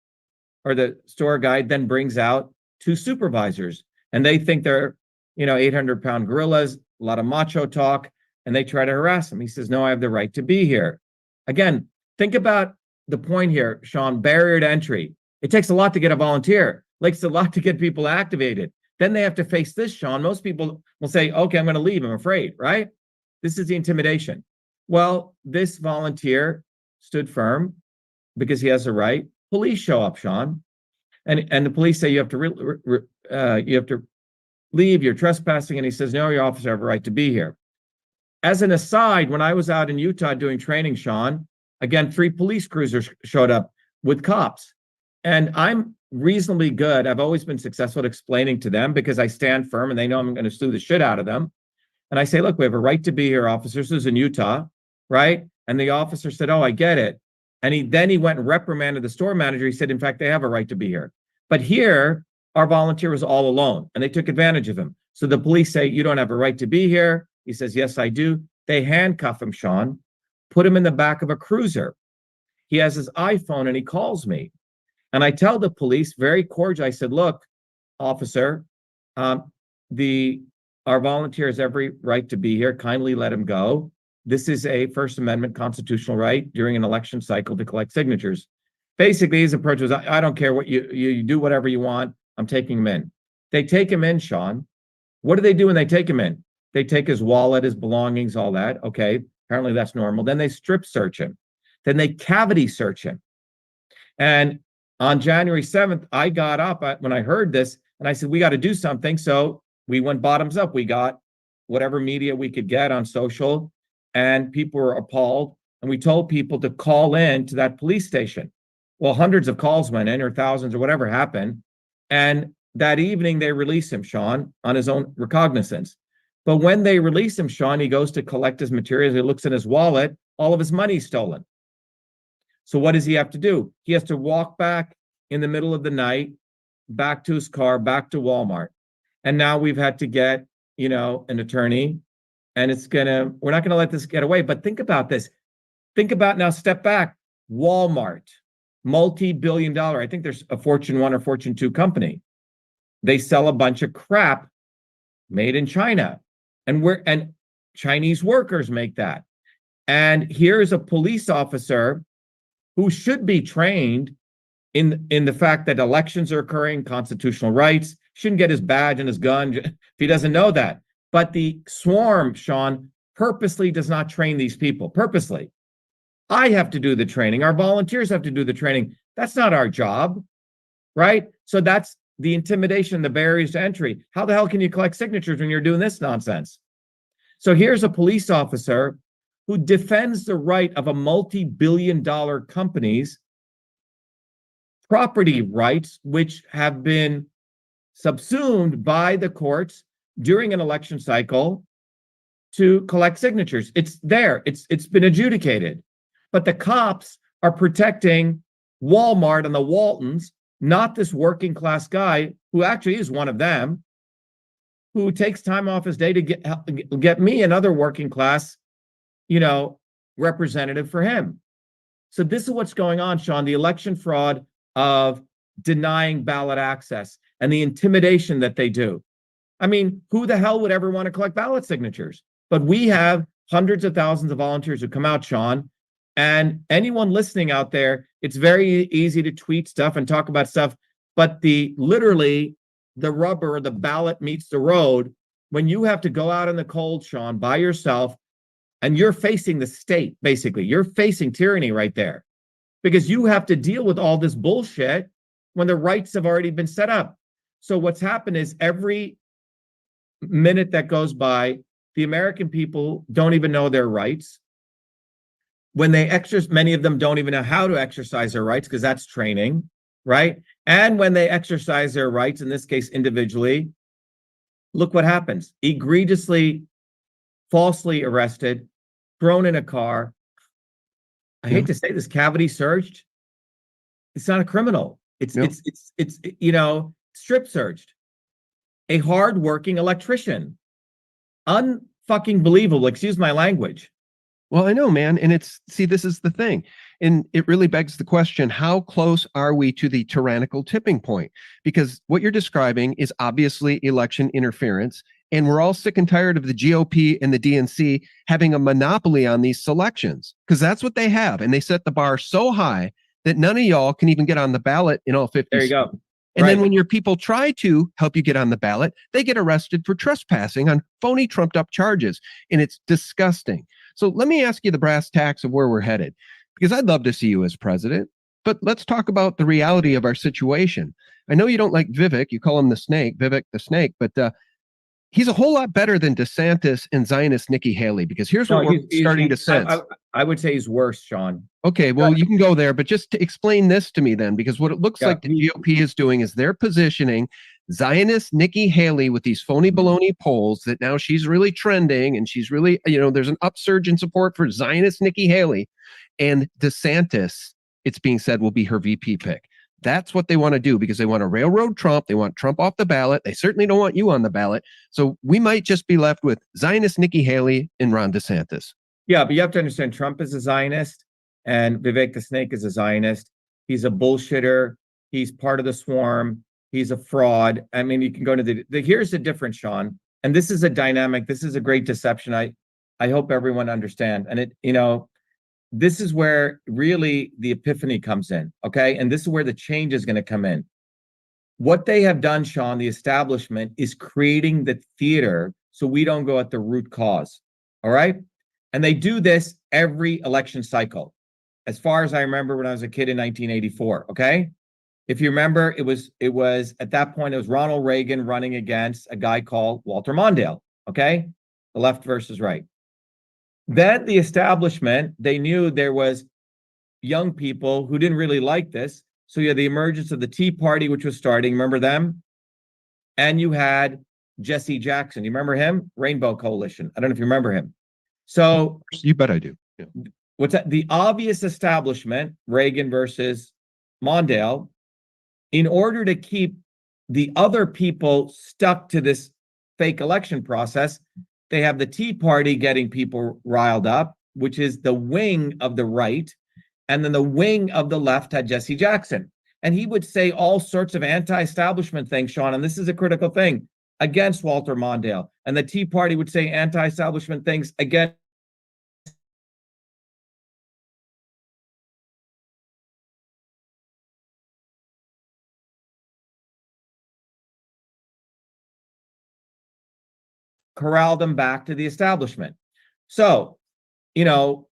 or the store guy then brings out 2 supervisors, and they think they're, 800-pound gorillas, a lot of macho talk, and they try to harass him. He says, no, I have the right to be here. Again, think about the point here, Sean, barrier to entry. It takes a lot to get a volunteer. It takes a lot to get people activated. Then they have to face this, Sean. Most people will say, okay, I'm going to leave. I'm afraid, right? This is the intimidation. Well, this volunteer stood firm because he has a right. Police show up, Sean, and the police say you have to leave. You're trespassing, and he says, no, your officer have a right to be here. As an aside, when I was out in Utah doing training, Sean, again, 3 police cruisers showed up with cops. And I'm reasonably good. I've always been successful at explaining to them because I stand firm and they know I'm going to sue the shit out of them. And I say, look, we have a right to be here, officers. This is in Utah, right? And the officer said, oh, I get it. And he went and reprimanded the store manager. He said, in fact, they have a right to be here. But here, our volunteer was all alone and they took advantage of him. So the police say, you don't have a right to be here. He says, yes, I do. They handcuff him, Sean, put him in the back of a cruiser. He has his iPhone and he calls me. And I tell the police very cordial, I said, look, officer, our volunteer has every right to be here. Kindly let him go. This is a First Amendment constitutional right during an election cycle to collect signatures. Basically, his approach was, I don't care what you do, whatever you want. I'm taking him in. They take him in, Sean. What do they do when they take him in? They take his wallet, his belongings, all that. Okay, apparently that's normal. Then they strip search him. Then they cavity search him. And on January 7th, I got up when I heard this and I said, we got to do something. So we went bottoms up. We got whatever media we could get on social, and people were appalled. And we told people to call in to that police station. Well, hundreds of calls went in, or thousands, or whatever happened. And that evening they release him, Sean, on his own recognizance. But when they release him, Sean, he goes to collect his materials. He looks in his wallet. All of his money's stolen. So what does he have to do? He has to walk back in the middle of the night, back to his car, back to Walmart. And now we've had to get, an attorney, and we're not going to let this get away. But think about this. Think about now, step back. Walmart, multi-billion-dollar, I think there's a Fortune 1 or Fortune 2 company. They sell a bunch of crap made in China. And Chinese workers make that. And here's a police officer who should be trained in the fact that elections are occurring, constitutional rights, shouldn't get his badge and his gun if he doesn't know that. But the swarm, Sean, purposely does not train these people, purposely. I have to do the training. Our volunteers have to do the training. That's not our job, right? So that's the intimidation, the barriers to entry. How the hell can you collect signatures when you're doing this nonsense? So here's a police officer who defends the right of a multi-billion-dollar company's property rights, which have been subsumed by the courts during an election cycle to collect signatures. It's there. It's been adjudicated. But the cops are protecting Walmart and the Waltons, not this working class guy who actually is one of them, who takes time off his day to get me another working class, representative for him. So this is what's going on, Sean, the election fraud of denying ballot access and the intimidation that they do. I mean, who the hell would ever want to collect ballot signatures? But we have hundreds of thousands of volunteers who come out, Sean, and anyone listening out there, it's very easy to tweet stuff and talk about stuff, but literally the rubber, the ballot meets the road when you have to go out in the cold, Sean, by yourself, and you're facing the state, basically. You're facing tyranny right there because you have to deal with all this bullshit when the rights have already been set up. So what's happened is every minute that goes by, the American people don't even know their rights. When they exercise, many of them don't even know how to exercise their rights because that's training, right? And when they exercise their rights, in this case individually, look what happens. Egregiously, falsely arrested, thrown in a car. I hate to say this, cavity searched. It's not a criminal. It's strip searched. A hard-working electrician. Unfucking believable, excuse my language. Well, I know, man. And this is the thing. And it really begs the question, how close are we to the tyrannical tipping point? Because what you're describing is obviously election interference. And we're all sick and tired of the GOP and the DNC having a monopoly on these selections, because that's what they have. And they set the bar so high that none of y'all can even get on the ballot in all 50 There you states. go. And then when your people try to help you get on the ballot, they get arrested for trespassing on phony, trumped up charges. And it's disgusting. So let me ask you the brass tacks of where we're headed, because I'd love to see you as president. But let's talk about the reality of our situation. I know you don't like Vivek. You call him Vivek the snake, but he's a whole lot better than DeSantis and Zionist Nikki Haley, because here's what we're starting to sense. I would say he's worse, Sean. Okay, well, you can go there, but just to explain this to me then, because what it looks like the GOP is doing is they're positioning Zionist Nikki Haley with these phony baloney polls that now she's really trending and she's really, there's an upsurge in support for Zionist Nikki Haley, and DeSantis, it's being said, will be her VP pick. That's what they want to do, because they want to railroad Trump. They want Trump off the ballot. They certainly don't want you on the ballot. So we might just be left with Zionist Nikki Haley and Ron DeSantis. Yeah, but you have to understand, Trump is a Zionist and Vivek the Snake is a Zionist. He's a bullshitter. He's part of the swarm. He's a fraud. I mean, you can go to here's the difference, Sean. And this is a dynamic. This is a great deception. I hope everyone understands. And this is where really the epiphany comes in, okay? And this is where the change is going to come in. What they have done, Sean, the establishment, is creating the theater so we don't go at the root cause, all right? And they do this every election cycle. As far as I remember when I was a kid in 1984, okay? If you remember, it was at that point, it was Ronald Reagan running against a guy called Walter Mondale, okay? The left versus right. Then the establishment, they knew there was young people who didn't really like this. So you had the emergence of the Tea Party, which was starting. Remember them? And you had Jesse Jackson. You remember him? Rainbow Coalition. I don't know if you remember him. So you bet I do. Yeah. What's that? The obvious establishment, Reagan versus Mondale, in order to keep the other people stuck to this fake election process, they have the Tea Party getting people riled up, which is the wing of the right. And then the wing of the left had Jesse Jackson. And he would say all sorts of anti-establishment things, Sean, and this is a critical thing, against Walter Mondale. And the Tea Party would say anti-establishment things against corral them back to the establishment. So, and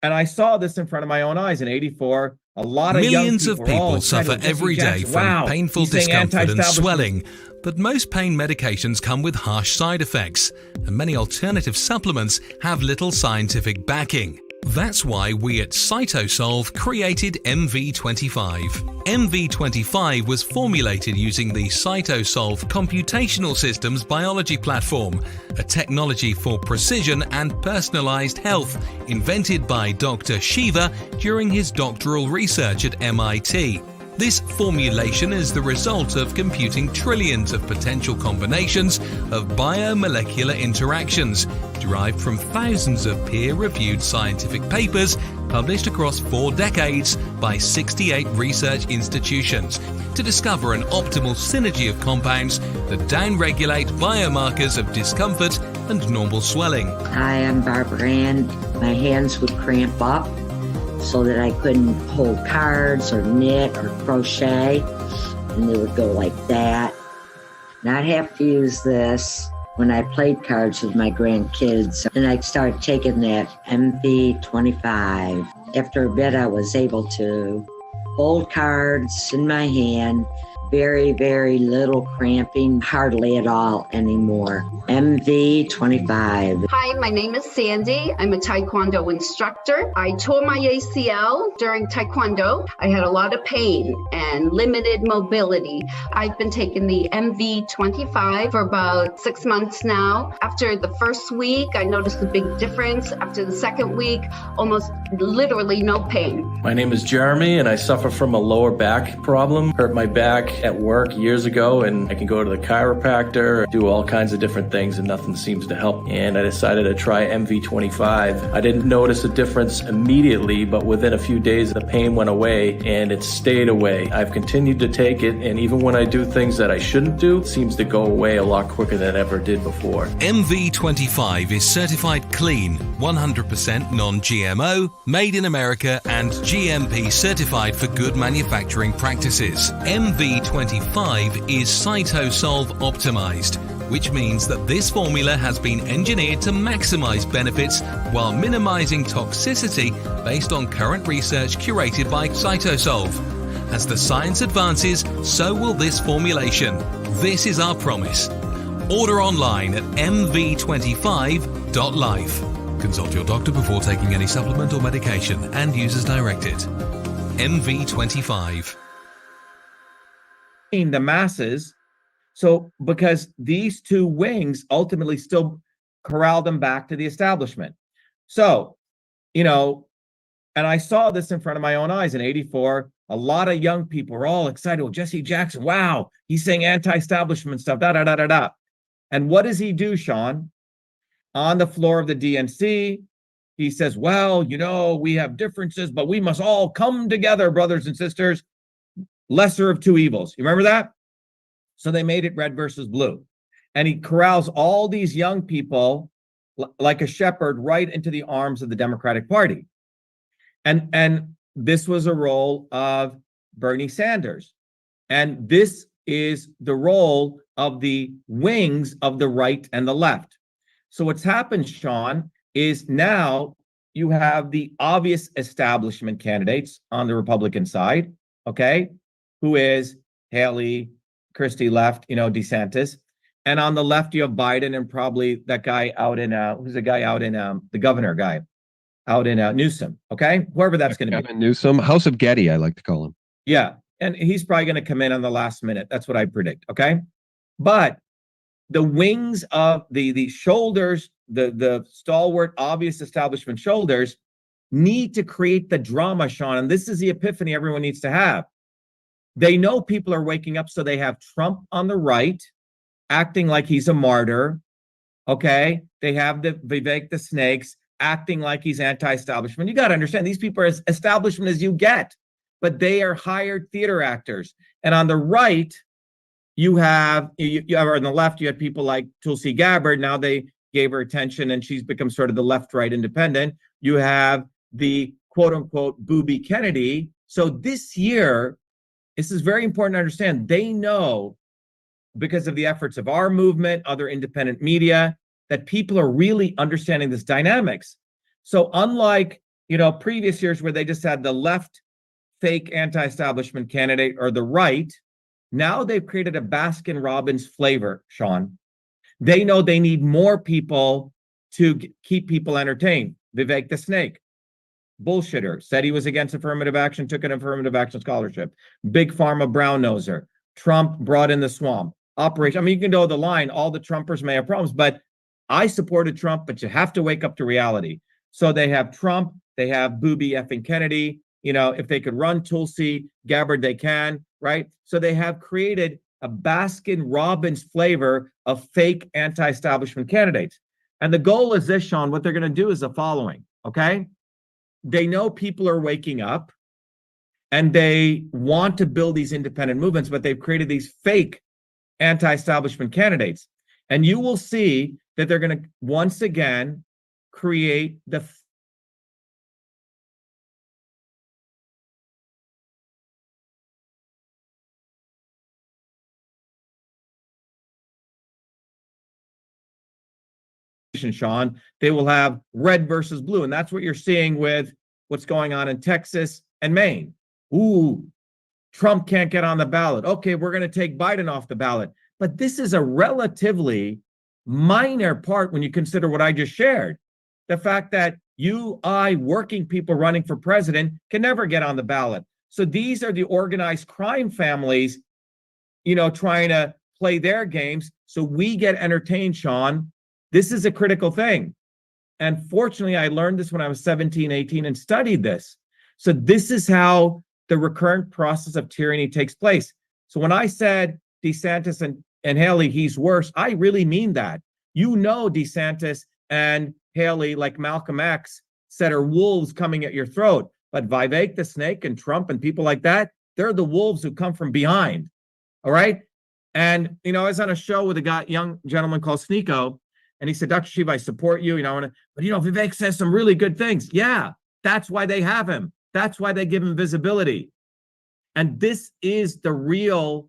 I saw this in front of my own eyes in 84. A lot of Millions young of people suffer every day from painful discomfort and swelling, but most pain medications come with harsh side effects, and many alternative supplements have little scientific backing. That's why we at CytoSolve created MV25. MV25 was formulated using the CytoSolve Computational Systems Biology Platform, a technology for precision and personalized health invented by Dr. Shiva during his doctoral research at MIT. This formulation is the result of computing trillions of potential combinations of biomolecular interactions derived from thousands of peer-reviewed scientific papers published across 4 decades by 68 research institutions to discover an optimal synergy of compounds that downregulate biomarkers of discomfort and normal swelling. Hi, I'm Barbara Ann. My hands would cramp up so that I couldn't hold cards or knit or crochet, and they would go like that. And I'd have to use this when I played cards with my grandkids, and I started taking that MV25. After a bit, I was able to hold cards in my hand, Very, very little cramping, hardly at all anymore. MV25. Hi, my name is Sandy. I'm a Taekwondo instructor. I tore my ACL during Taekwondo. I had a lot of pain and limited mobility. I've been taking the MV25 for about 6 months now. After the first week, I noticed a big difference. After the second week, almost literally no pain. My name is Jeremy, and I suffer from a lower back problem. Hurt my back at work years ago, and I can go to the chiropractor, do all kinds of different things, and nothing seems to help. And I decided to try MV25. I didn't notice a difference immediately, but within a few days, the pain went away, and it stayed away. I've continued to take it, and even when I do things that I shouldn't do, it seems to go away a lot quicker than it ever did before. MV25 is certified clean, 100% non-GMO, made in America, and GMP certified for good manufacturing practices. MV25 is CytoSolve optimized, which means that this formula has been engineered to maximize benefits while minimizing toxicity based on current research curated by CytoSolve. As the science advances, so will this formulation. This is our promise. Order online at mv25.life. Consult your doctor before taking any supplement or medication and use as directed. MV25. The masses. So because these two wings ultimately still corral them back to the establishment. So, and I saw this in front of my own eyes in '84. A lot of young people were all excited. Well, Jesse Jackson, wow, he's saying anti-establishment stuff, da-da-da-da-da. And what does he do, Sean? On the floor of the DNC, he says, well, we have differences, but we must all come together, brothers and sisters. Lesser of two evils. You remember that? So they made it red versus blue. And he corrals all these young people like a shepherd right into the arms of the Democratic Party. And this was a role of Bernie Sanders. And this is the role of the wings of the right and the left. So what's happened, Sean, is now you have the obvious establishment candidates on the Republican side, okay, who is Haley, Christie left, DeSantis. And on the left, you have Biden and probably that guy out in, who's the guy out in, the governor guy out in Newsom, okay? Whoever that's going to be. Newsom, House of Getty, I like to call him. Yeah, and he's probably going to come in on the last minute. That's what I predict, okay? But the wings of the shoulders, the stalwart, obvious establishment shoulders need to create the drama, Sean. And this is the epiphany everyone needs to have. They know people are waking up, so they have Trump on the right, acting like he's a martyr, okay? They have the Vivek the Snakes acting like he's anti-establishment. You got to understand, these people are as establishment as you get, but they are hired theater actors. And on the right, you have on the left, you had people like Tulsi Gabbard. Now they gave her attention and she's become sort of the left-right independent. You have the quote-unquote Booby Kennedy. So this year, this is very important to understand. They know, because of the efforts of our movement, other independent media, that people are really understanding this dynamics. So unlike, previous years where they just had the left fake anti-establishment candidate or the right, now they've created a Baskin-Robbins flavor, Sean. They know they need more people to keep people entertained. Vivek the Snake, bullshitter, said he was against affirmative action, took an affirmative action scholarship. Big Pharma brown noser. Trump brought in the swamp. Operation. You can go the line. All the Trumpers may have problems, but I supported Trump, but you have to wake up to reality. So they have Trump, they have Booby effing Kennedy. If they could run Tulsi Gabbard, they can, right? So they have created a Baskin-Robbins flavor of fake anti-establishment candidates. And the goal is this, Sean, what they're going to do is the following, okay? They know people are waking up and they want to build these independent movements, but they've created these fake anti-establishment candidates. And you will see that they're going to once again create the Sean, they will have red versus blue. And that's what you're seeing with what's going on in Texas and Maine. Ooh, Trump can't get on the ballot. Okay, we're going to take Biden off the ballot. But this is a relatively minor part when you consider what I just shared. The fact that working people running for president can never get on the ballot. So these are the organized crime families, trying to play their games. So we get entertained, Sean. This is a critical thing. And fortunately, I learned this when I was 17, 18 and studied this. So this is how the recurrent process of tyranny takes place. So when I said DeSantis and Haley, he's worse, I really mean that. DeSantis and Haley, like Malcolm X said, are wolves coming at your throat. But Vivek the Snake and Trump and people like that, they're the wolves who come from behind. All right. And, I was on a show with a young gentleman called Sneeko, and he said, Dr. Shiva, I support you, but Vivek says some really good things. Yeah, that's why they have him. That's why they give him visibility. And this is the real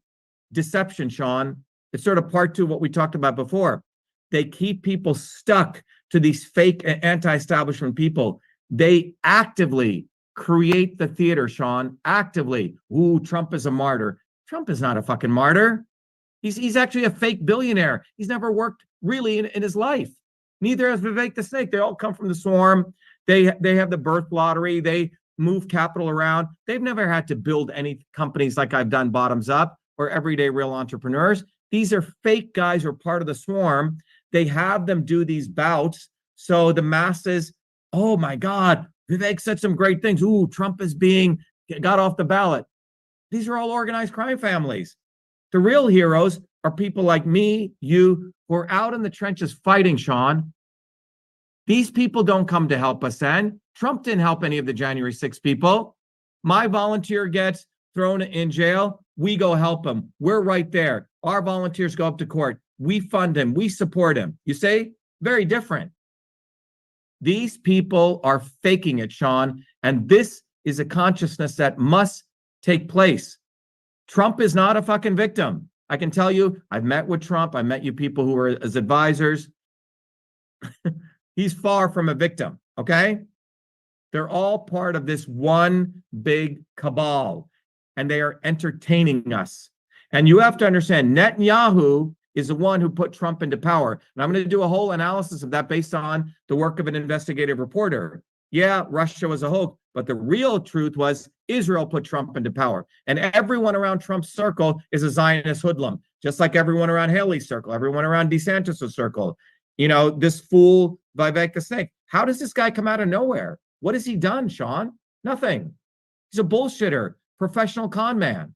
deception, Sean. It's sort of part two of what we talked about before. They keep people stuck to these fake anti-establishment people. They actively create the theater, Sean, actively. Ooh, Trump is a martyr. Trump is not a fucking martyr. He's actually a fake billionaire. He's never worked really in his life. Neither has Vivek the Snake. They all come from the swarm. They have the birth lottery. They move capital around. They've never had to build any companies like I've done bottoms up or everyday real entrepreneurs. These are fake guys who are part of the swarm. They have them do these bouts. So the masses, oh my God, Vivek said some great things. Ooh, Trump got off the ballot. These are all organized crime families. The real heroes are people like me, you, who are out in the trenches fighting, Sean. These people don't come to help us then. Trump didn't help any of the January 6 people. My volunteer gets thrown in jail. We go help him. We're right there. Our volunteers go up to court. We fund him. We support him. You say? Very different. These people are faking it, Sean. And this is a consciousness that must take place. Trump is not a fucking victim. I can tell you, I've met with Trump. I met you people who are as advisors. He's far from a victim, okay? They're all part of this one big cabal, and they are entertaining us. And you have to understand, Netanyahu is the one who put Trump into power. And I'm going to do a whole analysis of that based on the work of an investigative reporter. Yeah, Russia was a hoax, but the real truth was Israel put Trump into power. And everyone around Trump's circle is a Zionist hoodlum, just like everyone around Haley's circle, everyone around DeSantis' circle. This fool Vivek the Snake. How does this guy come out of nowhere? What has he done, Sean? Nothing. He's a bullshitter, professional con man.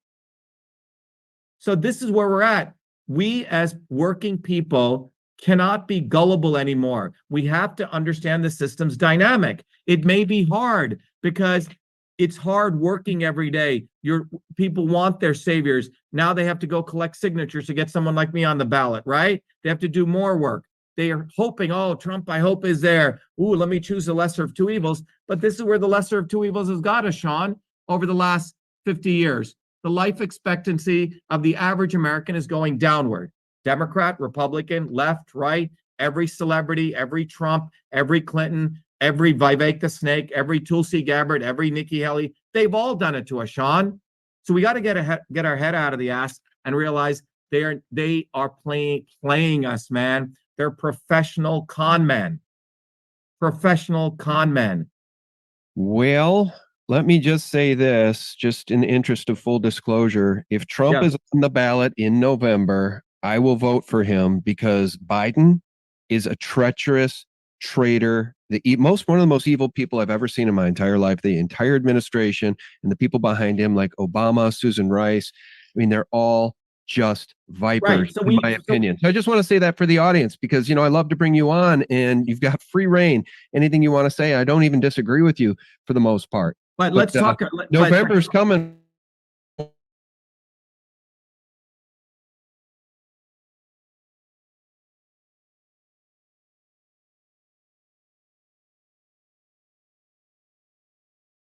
So this is where we're at. We as working people cannot be gullible anymore. We have to understand the system's dynamic. It may be hard because it's hard working every day. People want their saviors. Now they have to go collect signatures to get someone like me on the ballot, right? They have to do more work. They are hoping, oh, Trump, I hope, is there. Ooh, let me choose the lesser of two evils. But this is where the lesser of two evils has got us, Sean, over the last 50 years. The life expectancy of the average American is going downward. Democrat, Republican, left, right, every celebrity, every Trump, every Clinton, every Vivek the Snake, every Tulsi Gabbard, every Nikki Haley, they've all done it to us, Sean. So we got to get our head out of the ass and realize they are playing us, man. They're professional con men. Professional con men. Well, let me just say this, just in the interest of full disclosure. If Trump is on the ballot in November, I will vote for him because Biden is a treacherous traitor, one of the most evil people I've ever seen in my entire life. The entire administration and the people behind him, like Obama, Susan Rice, I mean, they're all just vipers, in my opinion. So I just want to say that for the audience because, I love to bring you on and you've got free reign. Anything you want to say, I don't even disagree with you for the most part. But let's talk. November's coming.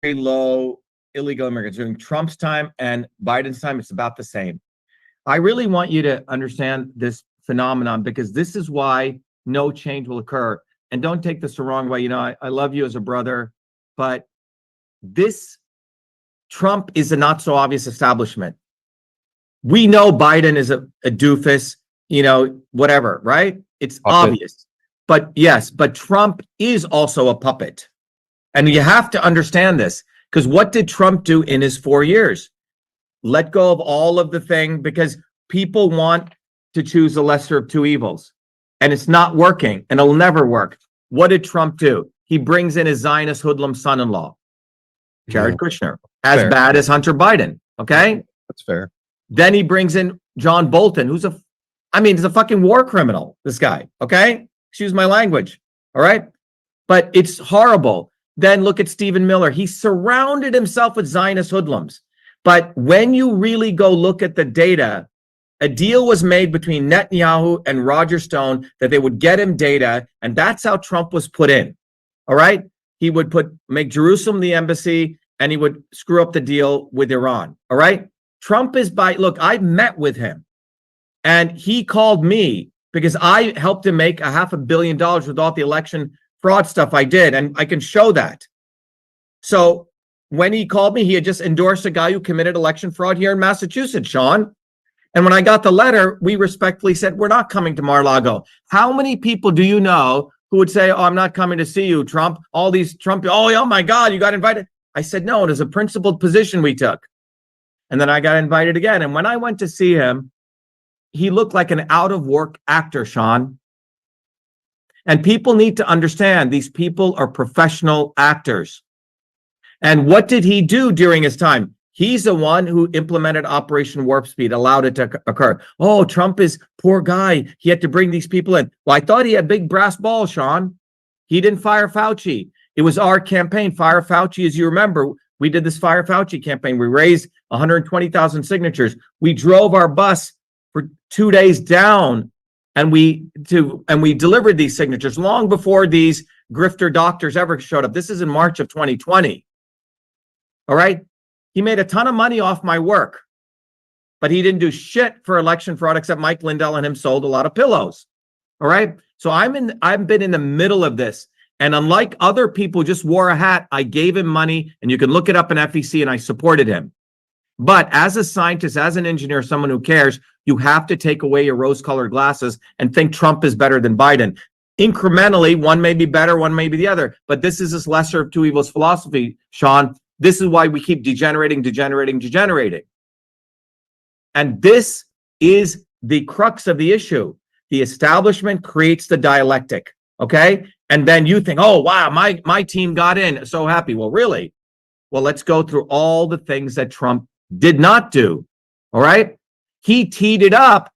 Very low illegal immigrants. During Trump's time and Biden's time, it's about the same. I really want you to understand this phenomenon because this is why no change will occur. And don't take this the wrong way. I love you as a brother, but this Trump is a not so obvious establishment. We know Biden is a doofus, whatever, right? It's obvious. But yes, but Trump is also a puppet. And you have to understand this, because what did Trump do in his 4 years? Let go of all of the thing, because people want to choose the lesser of two evils. And it's not working, and it'll never work. What did Trump do? He brings in his Zionist hoodlum son-in-law, Jared Kushner, as bad as Hunter Biden. Okay? That's fair. Then he brings in John Bolton, who's he's a fucking war criminal, this guy. Okay? Excuse my language. All right? But it's horrible. Then look at Stephen Miller. He surrounded himself with Zionist hoodlums. But when you really go look at the data, a deal was made between Netanyahu and Roger Stone that they would get him data, and that's how Trump was put in. All right? He would make Jerusalem the embassy, and he would screw up the deal with Iran. All right? Trump is look, I met with him, and he called me because I helped him make $500 million with all the election fraud stuff I did, and I can show that. So when he called me, he had just endorsed a guy who committed election fraud here in Massachusetts, Sean. And when I got the letter, we respectfully said, we're not coming to Mar-a-Lago. How many people do you know who would say, oh, I'm not coming to see you, Trump? All these Trump, oh my God, you got invited. I said, no, it is a principled position we took. And then I got invited again. And when I went to see him, he looked like an out-of-work actor, Sean. And people need to understand these people are professional actors. And what did he do during his time? He's the one who implemented Operation Warp Speed, allowed it to occur. Oh, Trump is poor guy. He had to bring these people in. Well, I thought he had big brass balls, Sean. He didn't fire Fauci. It was our campaign, Fire Fauci, as you remember. We did this Fire Fauci campaign. We raised 120,000 signatures. We drove our bus for 2 days down, and we delivered these signatures long before these grifter doctors ever showed up. This is in March of 2020. All right? He made a ton of money off my work, but he didn't do shit for election fraud except Mike Lindell and him sold a lot of pillows. All right? So I've been in the middle of this. And unlike other people who just wore a hat, I gave him money, and you can look it up in FEC, and I supported him. But as a scientist, as an engineer, someone who cares, you have to take away your rose-colored glasses and think Trump is better than Biden. Incrementally, one may be better, one may be the other. But this is this lesser of two evils philosophy, Sean. This is why we keep degenerating. And this is the crux of the issue. The establishment creates the dialectic, okay? And then you think, oh, wow, my team got in. So happy. Well, really? Well, let's go through all the things that Trump did not do, all right? He teed it up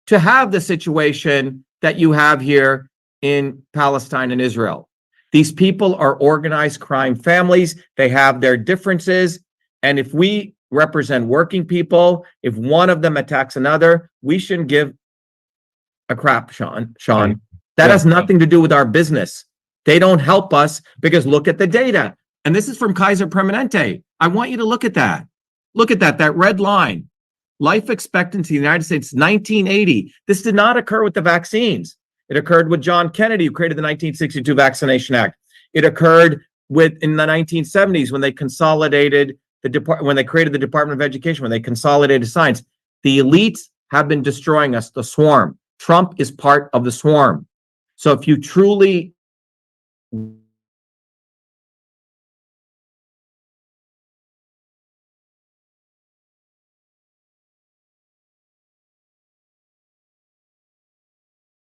to have the situation that you have here in Palestine and Israel. These people are organized crime families. They have their differences. And if we represent working people, if one of them attacks another, we shouldn't give a crap, Sean. That has nothing to do with our business. They don't help us because look at the data. And this is from Kaiser Permanente. I want you to look at that. Look at that red line. Life expectancy in the United States, 1980. This did not occur with the vaccines. It occurred with John Kennedy, who created the 1962 Vaccination Act. It occurred in the 1970s when they consolidated when they created the Department of Education, when they consolidated science. The elites have been destroying us, the swarm. Trump is part of the swarm. So if you truly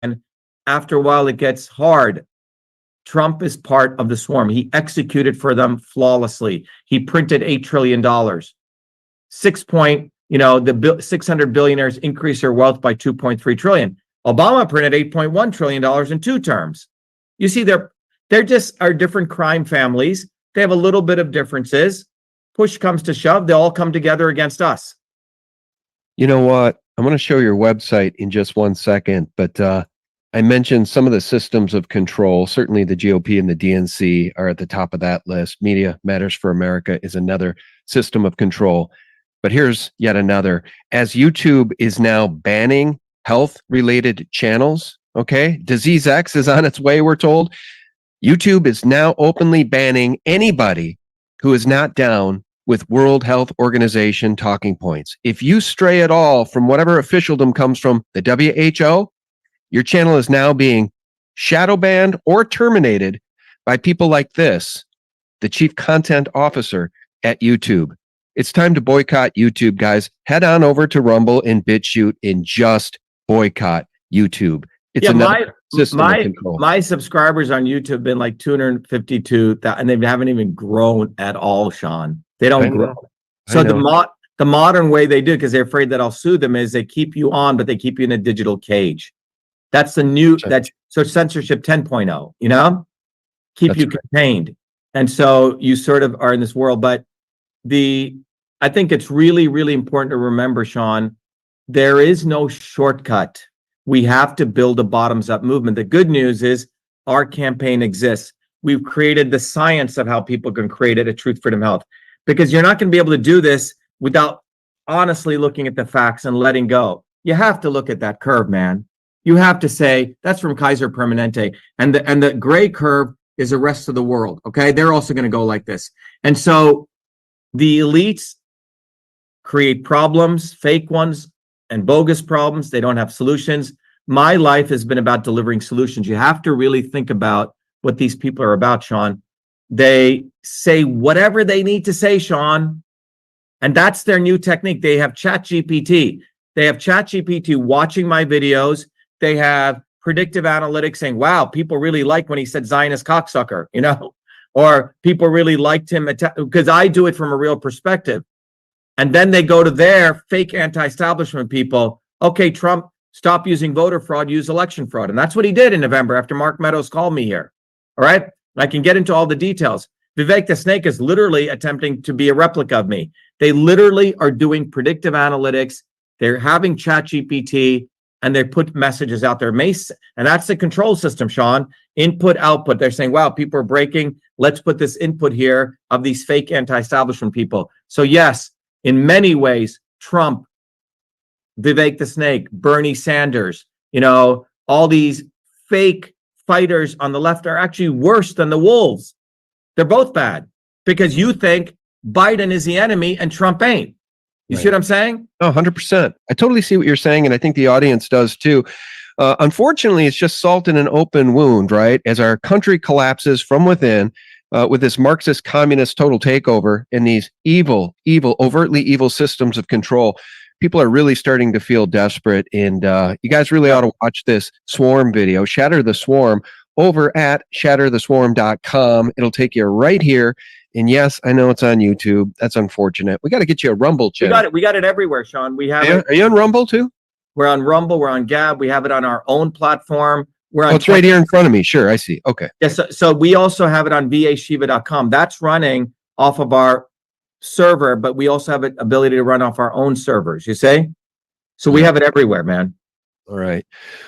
and after a while it gets hard. Trump is part of the swarm. He executed for them flawlessly. He printed $8 trillion. The 600 billionaires increased their wealth by 2.3 trillion. Obama printed $8.1 trillion in 2 terms. You see, they're just are different crime families. They have a little bit of differences. Push comes to shove, they all come together against us. You know what? I'm going to show your website in just 1 second, but I mentioned some of the systems of control. Certainly the GOP and the DNC are at the top of that list. Media Matters for America is another system of control. But here's yet another. As YouTube is now banning health-related channels, okay? Disease X is on its way, we're told. YouTube is now openly banning anybody who is not down with World Health Organization talking points. If you stray at all from whatever officialdom comes from the WHO, your channel is now being shadow banned or terminated by people like this, the chief content officer at YouTube. It's time to boycott YouTube, guys. Head on over to Rumble and BitChute and just boycott YouTube. It's another system of control. My subscribers on YouTube have been like 252, and they haven't even grown at all, Sean. They don't grow. So the modern way they do, because they're afraid that I'll sue them, is they keep you on, but they keep you in a digital cage. That's the new, so censorship 10.0, you know? Keep you contained. And so you sort of are in this world. But I think it's really, really important to remember, Sean, there is no shortcut. We have to build a bottoms-up movement. The good news is our campaign exists. We've created the science of how people can create it at Truth, Freedom, Health. Because you're not going to be able to do this without honestly looking at the facts and letting go. You have to look at that curve, man. You have to say, that's from Kaiser Permanente. And the gray curve is the rest of the world, okay? They're also going to go like this. And so the elites create problems, fake ones, and bogus problems. They don't have solutions. My life has been about delivering solutions. You have to really think about what these people are about, Sean. They say whatever they need to say, Sean. And that's their new technique. They have ChatGPT. They have ChatGPT watching my videos. They have predictive analytics saying, wow, people really like when he said Zionist cocksucker, you know, or people really liked him because I do it from a real perspective. And then they go to their fake anti-establishment people. Okay, Trump, stop using voter fraud, use election fraud. And that's what he did in November after Mark Meadows called me here. All right. I can get into all the details. Vivek the Snake is literally attempting to be a replica of me. They literally are doing predictive analytics. They're having ChatGPT and they put messages out there. And that's the control system, Sean. Input, output. They're saying, wow, people are breaking. Let's put this input here of these fake anti-establishment people. So yes, in many ways, Trump, Vivek the Snake, Bernie Sanders, you know, all these fake fighters on the left are actually worse than the wolves. They're both bad because you think Biden is the enemy and Trump ain't. You see what I'm saying? Oh, 100%. I totally see what you're saying, and I think the audience does too. Unfortunately, it's just salt in an open wound, right? As our country collapses from within with this Marxist communist total takeover and these evil, overtly evil systems of control, people are really starting to feel desperate. And you guys really ought to watch this swarm video, Shatter the Swarm, over at shattertheswarm.com. It'll take you right here. And yes, I know it's on YouTube. That's unfortunate. We got to get you a Rumble channel. We got it everywhere, Sean. We have it. Are you on Rumble too? We're on Rumble. We're on Gab. We have it on our own platform. We're on. Oh, it's right here in front of me. Sure, I see. Okay. Yes. So we also have it on BAShiva.com. That's running off of our server, but we also have an ability to run off our own servers. You see? So we have it everywhere, man. All right.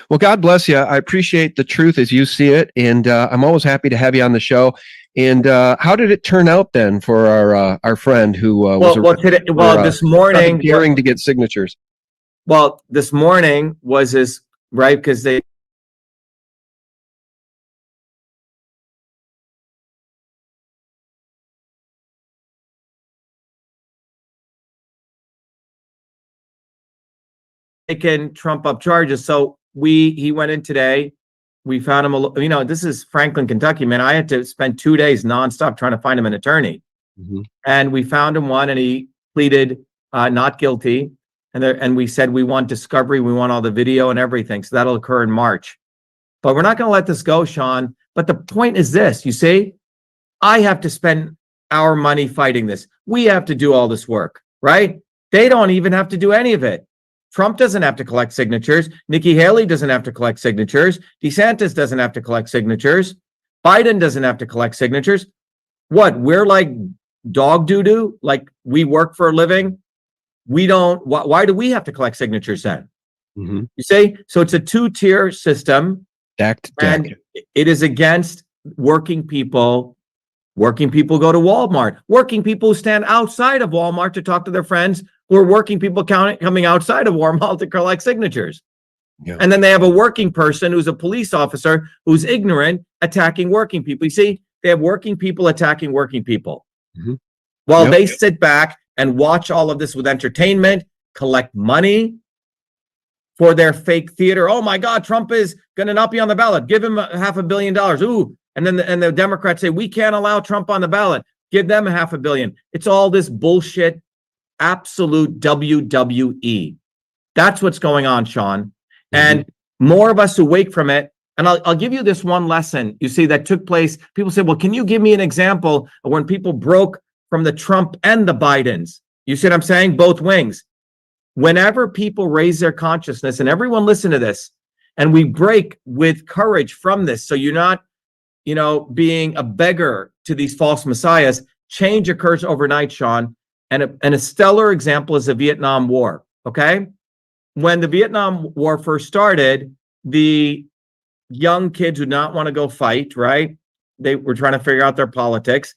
Well, God bless you. I appreciate the truth as you see it, and I'm always happy to have you on the show. And how did it turn out then for our friend who was this morning daring to get signatures? Well, this morning was his right because they taken Trump up charges. So he went in today. We found him, you know, this is Franklin, Kentucky, man. I had to spend 2 days nonstop trying to find him an attorney. Mm-hmm. And we found him one and he pleaded not guilty. And we said, we want discovery. We want all the video and everything. So that'll occur in March. But we're not going to let this go, Sean. But the point is this, you see, I have to spend our money fighting this. We have to do all this work, right? They don't even have to do any of it. Trump doesn't have to collect signatures. Nikki Haley doesn't have to collect signatures. DeSantis doesn't have to collect signatures. Biden doesn't have to collect signatures. What? We're like dog doo-doo? Like we work for a living? We don't. Why do we have to collect signatures then? Mm-hmm. You see? So it's a two-tier system. And it is against working people. Working people go to Walmart. Working people who stand outside of Walmart to talk to their friends who are working people coming outside of Walmart to collect signatures. Yeah. And then they have a working person who's a police officer who's ignorant attacking working people. You see, they have working people attacking working people. Mm-hmm. while they sit back and watch all of this with entertainment, collect money for their fake theater. Oh my God, Trump is going to not be on the ballot. Give him $500 million. Ooh. And then the Democrats say, we can't allow Trump on the ballot. Give them $500 million. It's all this bullshit, absolute WWE. That's what's going on, Sean. And more of us who wake from it. And I'll give you this one lesson, you see, that took place. People say, well, can you give me an example of when people broke from the Trump and the Bidens? You see what I'm saying? Both wings. Whenever people raise their consciousness, and everyone listen to this, and we break with courage from this, so you're not, being a beggar to these false messiahs, change occurs overnight, Sean. And a stellar example is the Vietnam War, okay? When the Vietnam War first started, the young kids who did not want to go fight, right? They were trying to figure out their politics.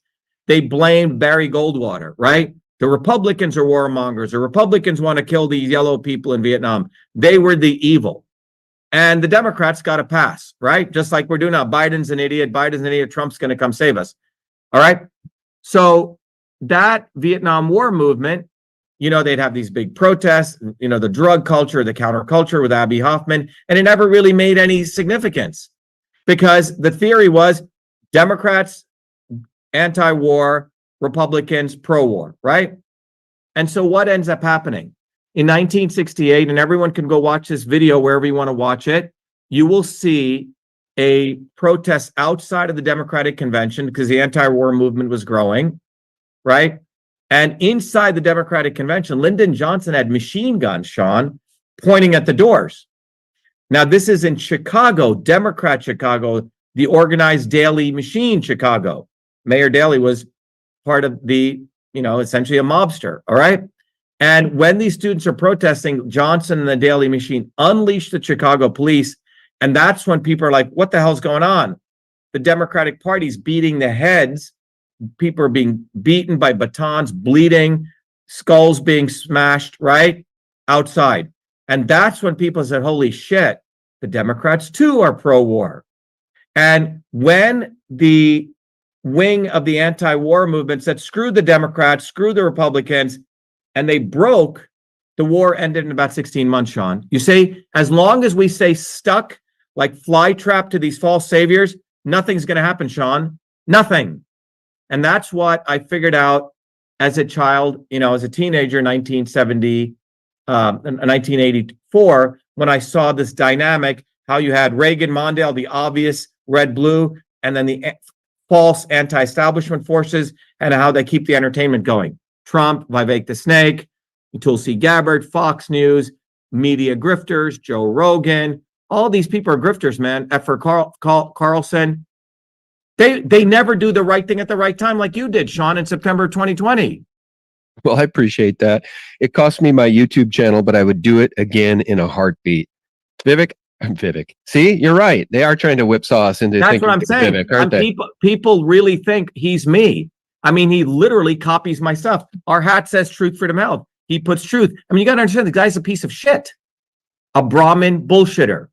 They blamed Barry Goldwater, right? The Republicans are warmongers. The Republicans want to kill these yellow people in Vietnam. They were the evil. And the Democrats got a pass, right? Just like we're doing now. Biden's an idiot. Trump's going to come save us. All right. So that Vietnam War movement, they'd have these big protests, the drug culture, the counterculture with Abbie Hoffman, and it never really made any significance because the theory was Democrats, anti-war, Republicans, pro-war, right? And so what ends up happening? In 1968, and everyone can go watch this video wherever you want to watch it, you will see a protest outside of the Democratic Convention because the anti-war movement was growing, right? And inside the Democratic Convention, Lyndon Johnson had machine guns, Sean, pointing at the doors. Now, this is in Chicago, Democrat Chicago, the organized Daley machine Chicago. Mayor Daley was part of the, essentially a mobster, all right? And when these students are protesting, Johnson and the Daley machine unleashed the Chicago police. And that's when people are like, what the hell's going on? The Democratic Party's beating the heads. People are being beaten by batons, bleeding, skulls being smashed, right? Outside. And that's when people said, holy shit, the Democrats too are pro-war. And when the wing of the anti-war movement said, screw the Democrats, screw the Republicans, and they broke, the war ended in about 16 months, Sean. You see, as long as we stay stuck like fly trapped to these false saviors, nothing's going to happen, Sean. Nothing. And that's what I figured out as a child, as a teenager, 1984, when I saw this dynamic, how you had Reagan, Mondale, the obvious red-blue, and then the false anti-establishment forces, and how they keep the entertainment going. Trump, Vivek the Snake, Tulsi Gabbard, Fox News, media grifters, Joe Rogan, all these people are grifters, man. Carlson. They never do the right thing at the right time like you did, Sean, in September 2020. Well, I appreciate that. It cost me my YouTube channel, but I would do it again in a heartbeat. Vivek. See, you're right. They are trying to whipsaw us into That's thinking what I'm saying. Vivek, aren't they? People really think he's me. I mean, he literally copies my stuff. Our hat says truth, freedom, health. He puts truth. I mean, you got to understand the guy's a piece of shit. A Brahmin bullshitter.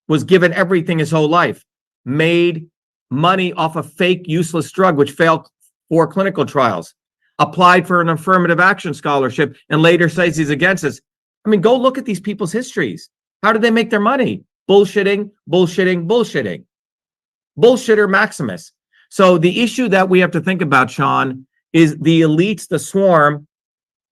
Was given everything his whole life. Made money off a fake, useless drug, which failed 4 clinical trials. Applied for an affirmative action scholarship and later says he's against us. I mean, go look at these people's histories. How did they make their money? Bullshitting. Bullshitter Maximus. So the issue that we have to think about, Sean, is the elites, the swarm,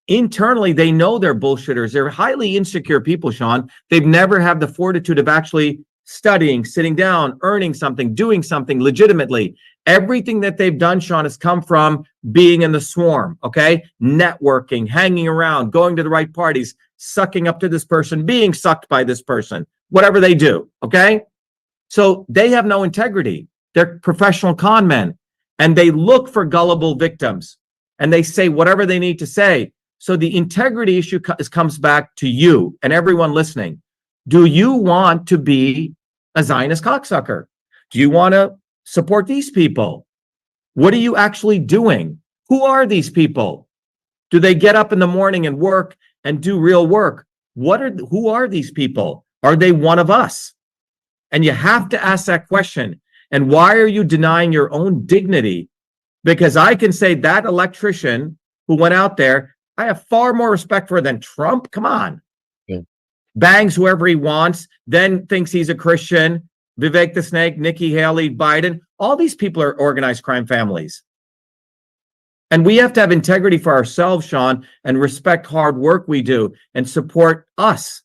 internally, they know they're bullshitters. They're highly insecure people, Sean. They've never had the fortitude of actually studying, sitting down, earning something, doing something legitimately. Everything that they've done, Sean, has come from being in the swarm, okay? Networking, hanging around, going to the right parties, sucking up to this person, being sucked by this person, whatever they do, okay? So they have no integrity. They're professional con men, and they look for gullible victims, and they say whatever they need to say. So the integrity issue comes back to you and everyone listening. Do you want to be a Zionist cocksucker? Do you want to support these people? What are you actually doing? Who are these people? Do they get up in the morning and work and do real work? Who are these people? Are they one of us? And you have to ask that question. And why are you denying your own dignity Because I can say that electrician who went out there, I have far more respect for than Trump. Come on. Yeah. Bangs whoever he wants, then thinks he's a Christian. Vivek the Snake, Nikki Haley, Biden. All these people are organized crime families. And we have to have integrity for ourselves, Sean, and respect hard work we do and support us.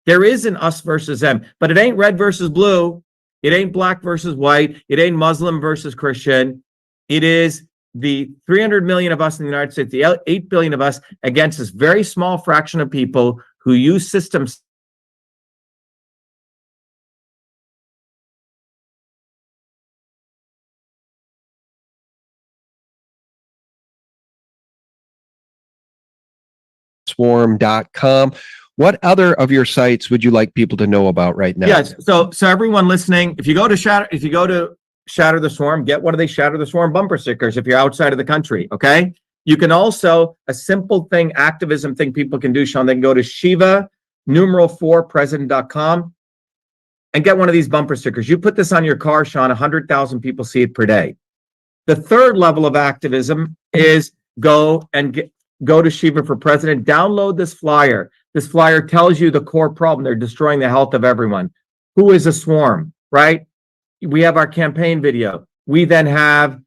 There is an us versus them, but it ain't red versus blue. It ain't black versus white. It ain't Muslim versus Christian. It is the 300 million of us in the United States, the 8 billion of us against this very small fraction of people who use systems. Swarm.com. What other of your sites would you like people to know about right now? Yes. So everyone listening, if you go to Shatter the Swarm, get one of these Shatter the Swarm bumper stickers if you're outside of the country. Okay. You can also, a simple thing, activism thing people can do, Sean, they can go to Shiva, #4president.com and get one of these bumper stickers. You put this on your car, Sean, 100,000 people see it per day. The third level of activism is go to Shiva for President, download this flyer. This flyer tells you the core problem. They're destroying the health of everyone. Who is a swarm, right? We have our campaign video. We then have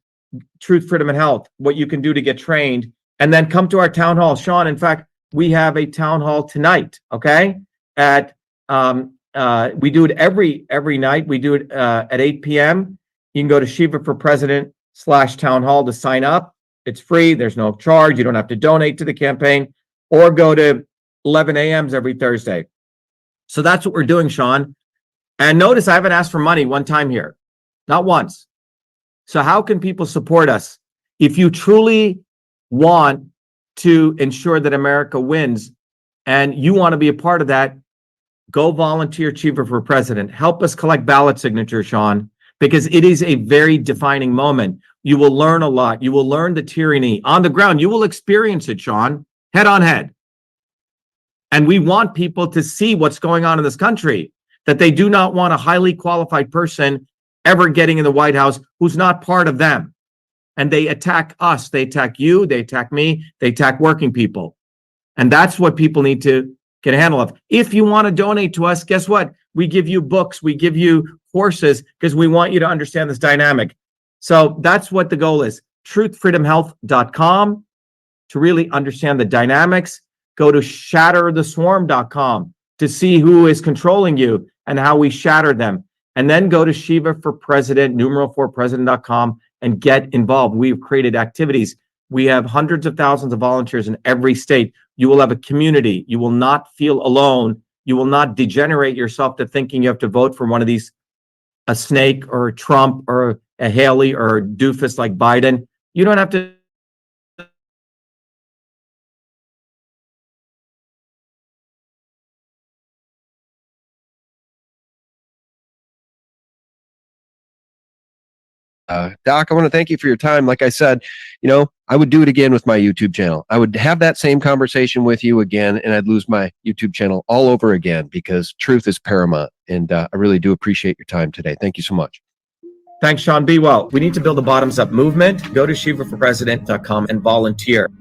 Truth, Freedom, and Health, what you can do to get trained, and then come to our town hall. Sean, in fact, we have a town hall tonight, okay? We do it every night. We do it at 8 p.m. You can go to Shiva for President /town hall to sign up. It's free. There's no charge. You don't have to donate to the campaign, or go to 11 a.m. every Thursday. So that's what we're doing, Sean. And notice I haven't asked for money one time here, not once. So how can people support us? If you truly want to ensure that America wins and you want to be a part of that, go volunteer Shiva for President. Help us collect ballot signatures, Sean, because it is a very defining moment. You will learn a lot. You will learn the tyranny on the ground. You will experience it, Sean, head on head. And we want people to see what's going on in this country, that they do not want a highly qualified person ever getting in the White House who's not part of them. And they attack us. They attack you. They attack me. They attack working people. And that's what people need to get a handle of. If you want to donate to us, guess what? We give you books. We give you courses because we want you to understand this dynamic. So that's what the goal is. truthfreedomhealth.com to really understand the dynamics. Go to shattertheswarm.com to see who is controlling you and how we shatter them. And then go to Shiva for President, #4president.com, and get involved. We've created activities. We have hundreds of thousands of volunteers in every state. You will have a community. You will not feel alone. You will not degenerate yourself to thinking you have to vote for one of these, a snake or a Trump or a Haley or a doofus like Biden. You don't have to. Doc, I want to thank you for your time. Like I said, I would do it again with my YouTube channel. I would have that same conversation with you again, and I'd lose my YouTube channel all over again because truth is paramount. And I really do appreciate your time today. Thank you so much. Thanks, Sean. Be well. We need to build a bottoms-up movement. Go to ShivaForPresident.com and volunteer.